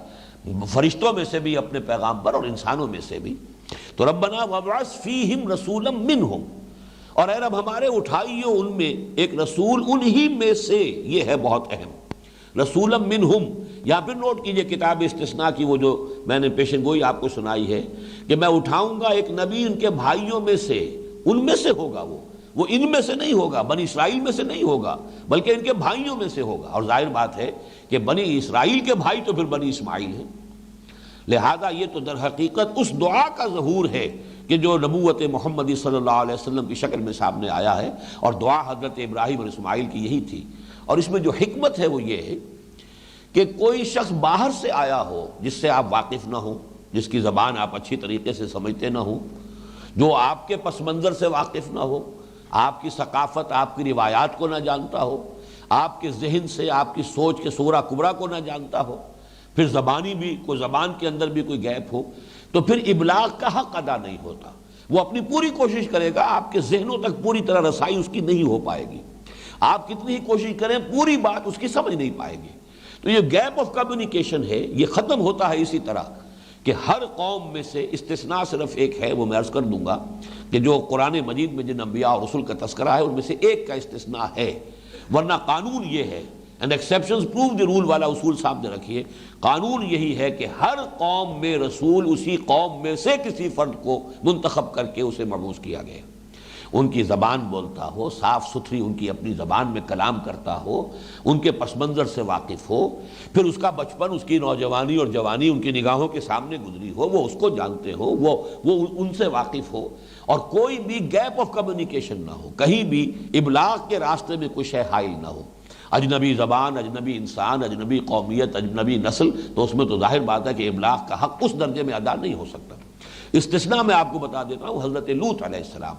فرشتوں میں سے بھی اپنے پیغام پر اور انسانوں میں سے بھی۔ تو ربنا وابعث فیہم رسولا منہم، اور اے رب ہمارے اٹھائیو ان میں ایک رسول انہی میں سے، یہ ہے بہت اہم، رسولا منہم۔ یا پھر نوٹ کیجئے کتاب استثناء کی وہ جو میں نے پیشن گوئی آپ کو سنائی ہے کہ میں اٹھاؤں گا ایک نبی ان کے بھائیوں میں سے، ان میں سے ہوگا وہ وہ ان میں سے نہیں ہوگا، بنی اسرائیل میں سے نہیں ہوگا، بلکہ ان کے بھائیوں میں سے ہوگا۔ اور ظاہر بات ہے کہ بنی اسرائیل کے بھائی تو پھر بنی اسماعیل ہیں۔ لہذا یہ تو در حقیقت اس دعا کا ظہور ہے کہ جو نبوت محمدی صلی اللہ علیہ وسلم کی شکل میں سامنے آیا ہے، اور دعا حضرت ابراہیم اور اسماعیل کی یہی تھی۔ اور اس میں جو حکمت ہے وہ یہ ہے کہ کوئی شخص باہر سے آیا ہو جس سے آپ واقف نہ ہوں، جس کی زبان آپ اچھی طریقے سے سمجھتے نہ ہوں، جو آپ کے پس منظر سے واقف نہ ہو، آپ کی ثقافت، آپ کی روایات کو نہ جانتا ہو، آپ کے ذہن سے، آپ کی سوچ کے صورہ کبریٰ کو نہ جانتا ہو، پھر زبانی بھی کوئی زبان کے اندر بھی کوئی گیپ ہو، تو پھر ابلاغ کا حق ادا نہیں ہوتا۔ وہ اپنی پوری کوشش کرے گا، آپ کے ذہنوں تک پوری طرح رسائی اس کی نہیں ہو پائے گی، آپ کتنی ہی کوشش کریں پوری بات اس کی سمجھ نہیں پائے گی۔ تو یہ گیپ آف کمیونیکیشن ہے، یہ ختم ہوتا ہے اسی طرح کہ ہر قوم میں سے استثناء صرف ایک ہے، وہ میں عرض کر دوں گا کہ جو قرآن مجید میں جن انبیاء اور رسول کا تذکرہ ہے ان میں سے ایک کا استثناء ہے، ورنہ قانون یہ ہے، and exceptions prove the rule والا اصول سامنے رکھیے، قانون یہی ہے کہ ہر قوم میں رسول اسی قوم میں سے کسی فرد کو منتخب کر کے اسے مبعوث کیا گیا، ان کی زبان بولتا ہو، صاف ستھری ان کی اپنی زبان میں کلام کرتا ہو، ان کے پس منظر سے واقف ہو، پھر اس کا بچپن، اس کی نوجوانی اور جوانی ان کی نگاہوں کے سامنے گزری ہو، وہ اس کو جانتے ہو، وہ ان سے واقف ہو، اور کوئی بھی گیپ آف کمیونیکیشن نہ ہو، کہیں بھی ابلاغ کے راستے میں کوئی شے حائل نہ ہو۔ اجنبی زبان، اجنبی انسان، اجنبی قومیت، اجنبی نسل، تو اس میں تو ظاہر بات ہے کہ ابلاغ کا حق اس درجے میں ادا نہیں ہو سکتا۔ استثناء میں آپ کو بتا دیتا ہوں، حضرت لوط علیہ السلام،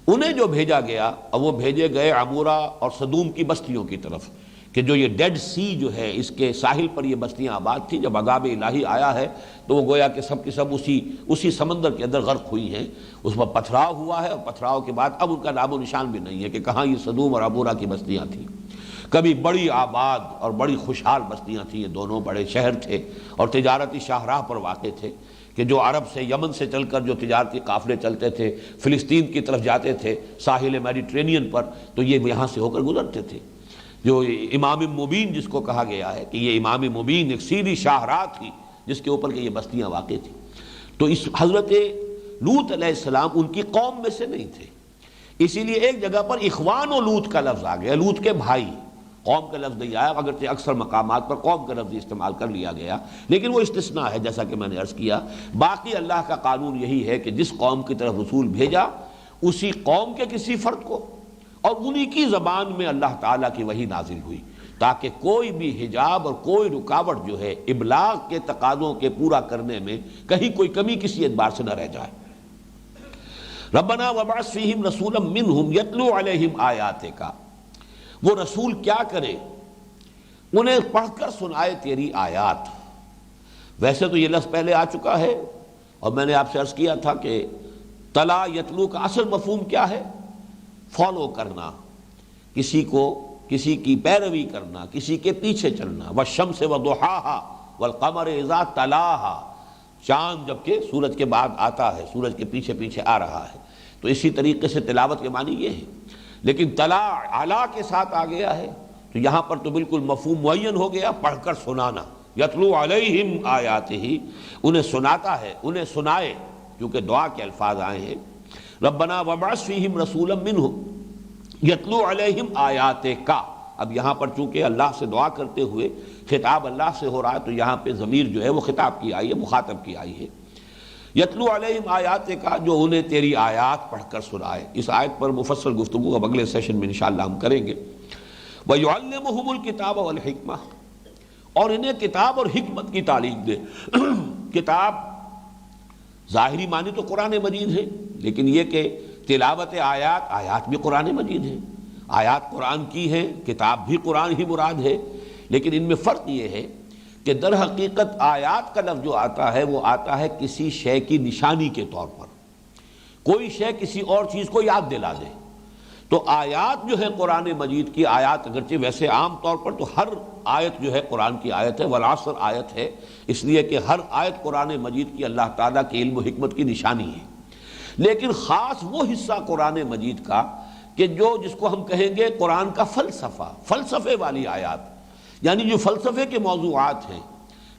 انہیں جو بھیجا گیا، اور وہ بھیجے گئے عمورہ اور صدوم کی بستیوں کی طرف، کہ جو یہ ڈیڈ سی جو ہے اس کے ساحل پر یہ بستیاں آباد تھیں۔ جب عذاب الہی آیا ہے تو وہ گویا کہ سب کی سب اسی سمندر کے اندر غرق ہوئی ہیں، اس پر پتھراؤ ہوا ہے، اور پتھراؤ کے بعد اب ان کا نام و نشان بھی نہیں ہے کہ کہاں یہ صدوم اور عمورہ کی بستیاں تھیں۔ کبھی بڑی آباد اور بڑی خوشحال بستیاں تھیں، یہ دونوں بڑے شہر تھے اور تجارتی شاہراہ پر واقع تھے، کہ جو عرب سے، یمن سے چل کر جو تجارتی قافلے چلتے تھے، فلسطین کی طرف جاتے تھے ساحل میڈیٹرینین پر، تو یہ یہاں سے ہو کر گزرتے تھے۔ جو امام مبین جس کو کہا گیا ہے کہ یہ امام مبین ایک سیدھی شاہراہ تھی جس کے اوپر کہ یہ بستیاں واقع تھیں۔ تو اس حضرت لوط علیہ السلام ان کی قوم میں سے نہیں تھے، اسی لیے ایک جگہ پر اخوان و لوط کا لفظ آ گیا، لوط کے بھائی، قوم کا لفظ نہیں آیا، اگرچہ اکثر مقامات پر قوم کا لفظ استعمال کر لیا گیا، لیکن وہ استثناء ہے جیسا کہ میں نے عرض کیا۔ باقی اللہ کا قانون یہی ہے کہ جس قوم کی طرف رسول بھیجا اسی قوم کے کسی فرد کو، اور انہی کی زبان میں اللہ تعالیٰ کی وحی نازل ہوئی، تاکہ کوئی بھی حجاب اور کوئی رکاوٹ جو ہے ابلاغ کے تقاضوں کے پورا کرنے میں کہیں کوئی کمی کسی اعتبار سے نہ رہ جائے۔ ربنا وابعث فیہم رسولا منہم یتلو علیہم آیاتک، وہ رسول کیا کرے، انہیں پڑھ کر سنائے تیری آیات۔ ویسے تو یہ لفظ پہلے آ چکا ہے، اور میں نے آپ سے عرض کیا تھا کہ تلا یتلو کا اصل مفہوم کیا ہے؟ فالو کرنا، کسی کی پیروی کرنا، کسی کے پیچھے چلنا۔ والشمس وضحاہا والقمر اذا تلاہا، چاند جب کہ سورج کے بعد آتا ہے، سورج کے پیچھے پیچھے آ رہا ہے، تو اسی طریقے سے تلاوت کے معنی یہ ہے۔ لیکن تلا علا کے ساتھ آ گیا ہے تو یہاں پر تو بالکل مفہوم معین ہو گیا، پڑھ کر سنانا۔ یتلو علیہم آیاتہ، انہیں سناتا ہے، انہیں سنائے، کیونکہ دعا کے الفاظ آئے ہیں۔ ربنا وابعث فیہم رسولا منہم یتلو علیہم آیاتک، اب یہاں پر چونکہ اللہ سے دعا کرتے ہوئے خطاب اللہ سے ہو رہا ہے تو یہاں پہ ضمیر جو ہے وہ خطاب کی آئی ہے، مخاطب کی آئی ہے۔ یتلو علیہم آیاتک، جو انہیں تیری آیات پڑھ کر سنائے۔ اس آیت پر مفصل گفتگو اب اگلے سیشن میں انشاءاللہ ہم کریں گے۔ وَيُعَلِّمُهُمُ الْكِتَابَ وَالْحِکْمَةَ، اور انہیں کتاب اور حکمت کی تعلیم دے۔ کتاب ظاہری معنی تو قرآن مجید ہے، لیکن یہ کہ تلاوت آیات بھی قرآن مجید ہے، آیات قرآن کی ہیں، کتاب بھی قرآن ہی مراد ہے، لیکن ان میں فرق یہ ہے کہ در حقیقت آیات کا لفظ جو آتا ہے وہ آتا ہے کسی شے کی نشانی کے طور پر، کوئی شے کسی اور چیز کو یاد دلا دے۔ تو آیات جو ہے قرآن مجید کی، آیات اگرچہ ویسے عام طور پر تو ہر آیت جو ہے قرآن کی آیت ہے، والعصر آیت ہے، اس لیے کہ ہر آیت قرآن مجید کی اللہ تعالیٰ کے علم و حکمت کی نشانی ہے، لیکن خاص وہ حصہ قرآن مجید کا کہ جس کو ہم کہیں گے قرآن کا فلسفہ، فلسفے والی آیات، یعنی جو فلسفے کے موضوعات ہیں،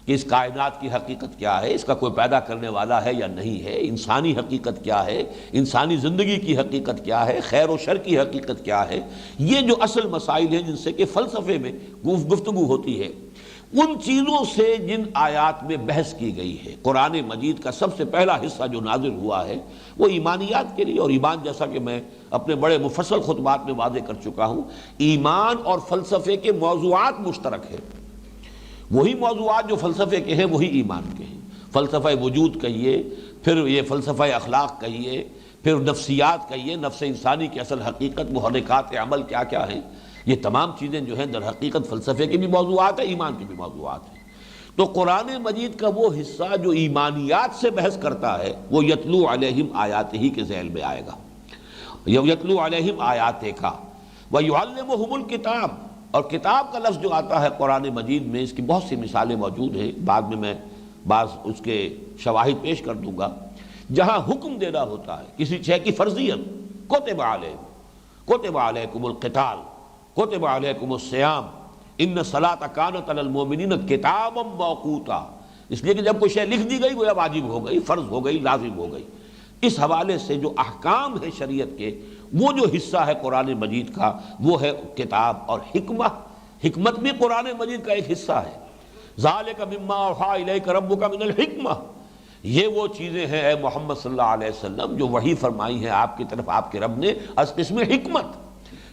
کہ اس کائنات کی حقیقت کیا ہے، اس کا کوئی پیدا کرنے والا ہے یا نہیں ہے، انسانی حقیقت کیا ہے، انسانی زندگی کی حقیقت کیا ہے، خیر و شر کی حقیقت کیا ہے، یہ جو اصل مسائل ہیں جن سے کہ فلسفے میں گفتگو ہوتی ہے، ان چیزوں سے جن آیات میں بحث کی گئی ہے۔ قرآن مجید کا سب سے پہلا حصہ جو نازل ہوا ہے وہ ایمانیات کے لیے، اور ایمان جیسا کہ میں اپنے بڑے مفصل خطبات میں واضح کر چکا ہوں، ایمان اور فلسفے کے موضوعات مشترک ہیں۔ وہی موضوعات جو فلسفے کے ہیں وہی ایمان کے ہیں۔ فلسفہ وجود کہیے، پھر یہ فلسفہ اخلاق کہیے، پھر نفسیات کہیے، نفس انسانی کی اصل حقیقت، محرکات عمل کیا کیا ہیں، یہ تمام چیزیں جو ہیں در حقیقت فلسفے کے بھی موضوعات ہیں، ایمان کے بھی موضوعات ہیں۔ تو قرآن مجید کا وہ حصہ جو ایمانیات سے بحث کرتا ہے وہ یتلو علیہم آیات ہی کے ذیل میں آئے گا، یتلو علیہم آیات کا ویعلمہم الکتاب، اور کتاب کا لفظ جو آتا ہے قرآن مجید میں، اس کی بہت سی مثالیں موجود ہیں، بعد میں بعض اس کے شواہد پیش کر دوں گا۔ جہاں حکم دینا ہوتا ہے کسی شے کی فرضیت، کتب علیکم القتال، کتب علیکم الصیام، ان الصلاۃ کانت علی المؤمنین کتابا موقوتا، اس لیے کہ جب کوئی شے لکھ دی گئی وہ واجب ہو گئی، فرض ہو گئی، لازم ہو گئی۔ اس حوالے سے جو احکام ہے شریعت کے، وہ جو حصہ ہے قرآن مجید کا وہ ہے کتاب اور حکمت۔ حکمت بھی قرآن مجید کا ایک حصہ ہے۔ ذالک مما اوحی الیک ربک من الحکمہ، یہ وہ چیزیں ہیں اے محمد صلی اللہ علیہ وسلم جو وحی فرمائی ہیں آپ کی طرف آپ کے رب نے از قسم حکمت۔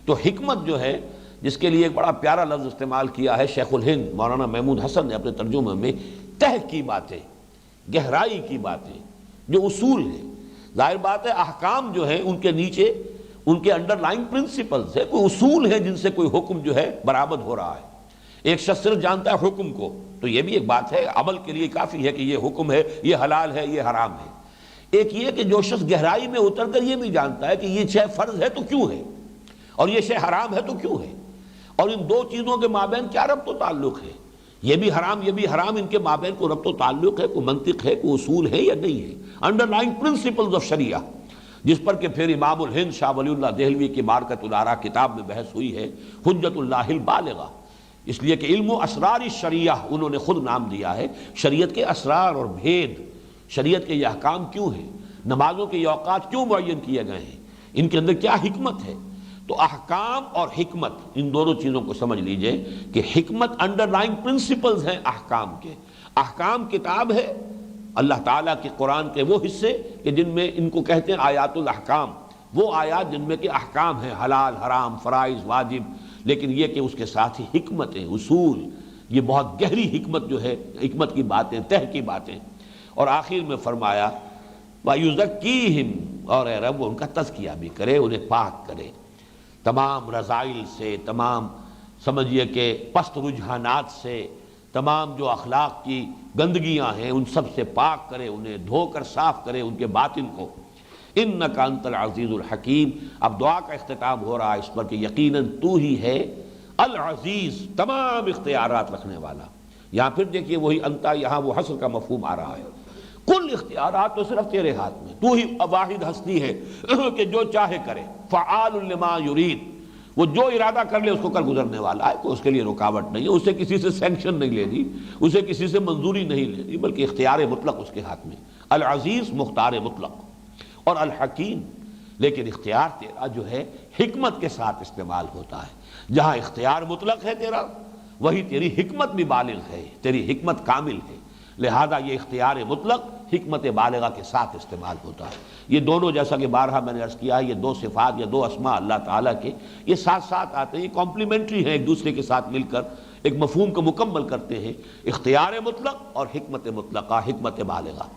تو حکمت جو ہے، جس کے لیے ایک بڑا پیارا لفظ استعمال کیا ہے شیخ الہند مولانا محمود حسن نے اپنے ترجمے میں، تہ کی باتیں، گہرائی کی باتیں، جو اصول ہیں۔ ظاہر بات ہے احکام جو ہیں ان کے نیچے ان کے انڈر لائن پرنسپلز ہے، کوئی اصول ہے جن سے کوئی حکم جو ہے برآمد ہو رہا ہے۔ ایک شخص صرف جانتا ہے حکم کو، تو یہ بھی ایک بات ہے، عمل کے لیے کافی ہے کہ یہ حکم ہے، یہ حلال ہے، یہ حرام ہے۔ ایک یہ کہ جو شخص گہرائی میں اتر کر یہ بھی جانتا ہے کہ یہ شے فرض ہے تو کیوں ہے، اور یہ شے حرام ہے تو کیوں ہے، اور ان دو چیزوں کے مابین کیا ربط و تعلق ہے، یہ بھی حرام یہ بھی حرام، ان کے مابین کوئی ربط و تعلق ہے، کوئی منطق ہے، کوئی اصول ہے یا نہیں ہے، انڈر لائن پرنسپلز آف شریعہ، جس پر کہ پھر امام الہند شاہ ولی اللہ دہلوی کی معرکۃ الآراء کتاب میں بحث ہوئی ہے، حجت اللہ البالغہ، اس لیے کہ علم و اسرار الشریعہ انہوں نے خود نام دیا ہے، شریعت کے اسرار اور بھید، شریعت کے یہ احکام کیوں ہیں، نمازوں کے یہ اوقات کیوں معین کیے گئے ہیں، ان کے اندر کیا حکمت ہے۔ تو احکام اور حکمت، ان دونوں چیزوں کو سمجھ لیجئے کہ حکمت انڈر لائن پرنسپلز ہیں احکام کے۔ احکام کتاب ہے اللہ تعالیٰ کے قرآن کے وہ حصے کہ جن میں ان کو کہتے ہیں آیات الاحکام، وہ آیات جن میں کہ احکام ہیں، حلال، حرام، فرائض، واجب، لیکن یہ کہ اس کے ساتھ ہی حکمتیں، اصول، یہ بہت گہری حکمت جو ہے، حکمت کی باتیں، تہ کی باتیں۔ اور آخر میں فرمایا وَيُزَكِّيهِمْ، اور اے رب ان کا تزکیہ بھی کرے، انہیں پاک کرے تمام رذائل سے، تمام سمجھیے کہ پست رجحانات سے، تمام جو اخلاق کی گندگیاں ہیں ان سب سے پاک کرے، انہیں دھو کر صاف کرے ان کے باطن کو۔ انک انت العزیز الحکیم، اب دعا کا اختتام ہو رہا ہے اس پر کہ یقیناً تو ہی ہے العزیز، تمام اختیارات رکھنے والا۔ یہاں پھر دیکھیے وہی انتا، یہاں وہ حصر کا مفہوم آ رہا ہے، کل اختیارات تو صرف تیرے ہاتھ میں، تو ہی واحد ہستی ہے کہ جو چاہے کرے، فعال لما یرید، وہ جو ارادہ کر لے اس کو کر گزرنے والا ہے، کوئی اس کے لیے رکاوٹ نہیں ہے، اسے کسی سے سینکشن نہیں لینی، اسے کسی سے منظوری نہیں لینی، بلکہ اختیار مطلق اس کے ہاتھ میں۔ العزیز مختار مطلق، اور الحکیم، لیکن اختیار تیرا جو ہے حکمت کے ساتھ استعمال ہوتا ہے۔ جہاں اختیار مطلق ہے تیرا، وہی تیری حکمت بھی بالغ ہے، تیری حکمت کامل ہے، لہذا یہ اختیار مطلق حکمت بالغہ کے ساتھ استعمال ہوتا ہے۔ یہ دونوں، جیسا کہ بارہا میں نے عرض کیا ہے، یہ دو صفات یا دو اسماء اللہ تعالیٰ کے، یہ ساتھ ساتھ آتے ہیں، یہ کمپلیمنٹری ہیں، ایک دوسرے کے ساتھ مل کر ایک مفہوم کو مکمل کرتے ہیں، اختیار مطلق اور حکمت مطلقہ، حکمت بالغہ۔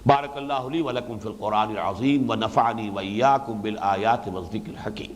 بارک اللہ لی ولکم فی القرآن العظیم ونفعنی وإیاکم بالآیات والذکر الحکیم۔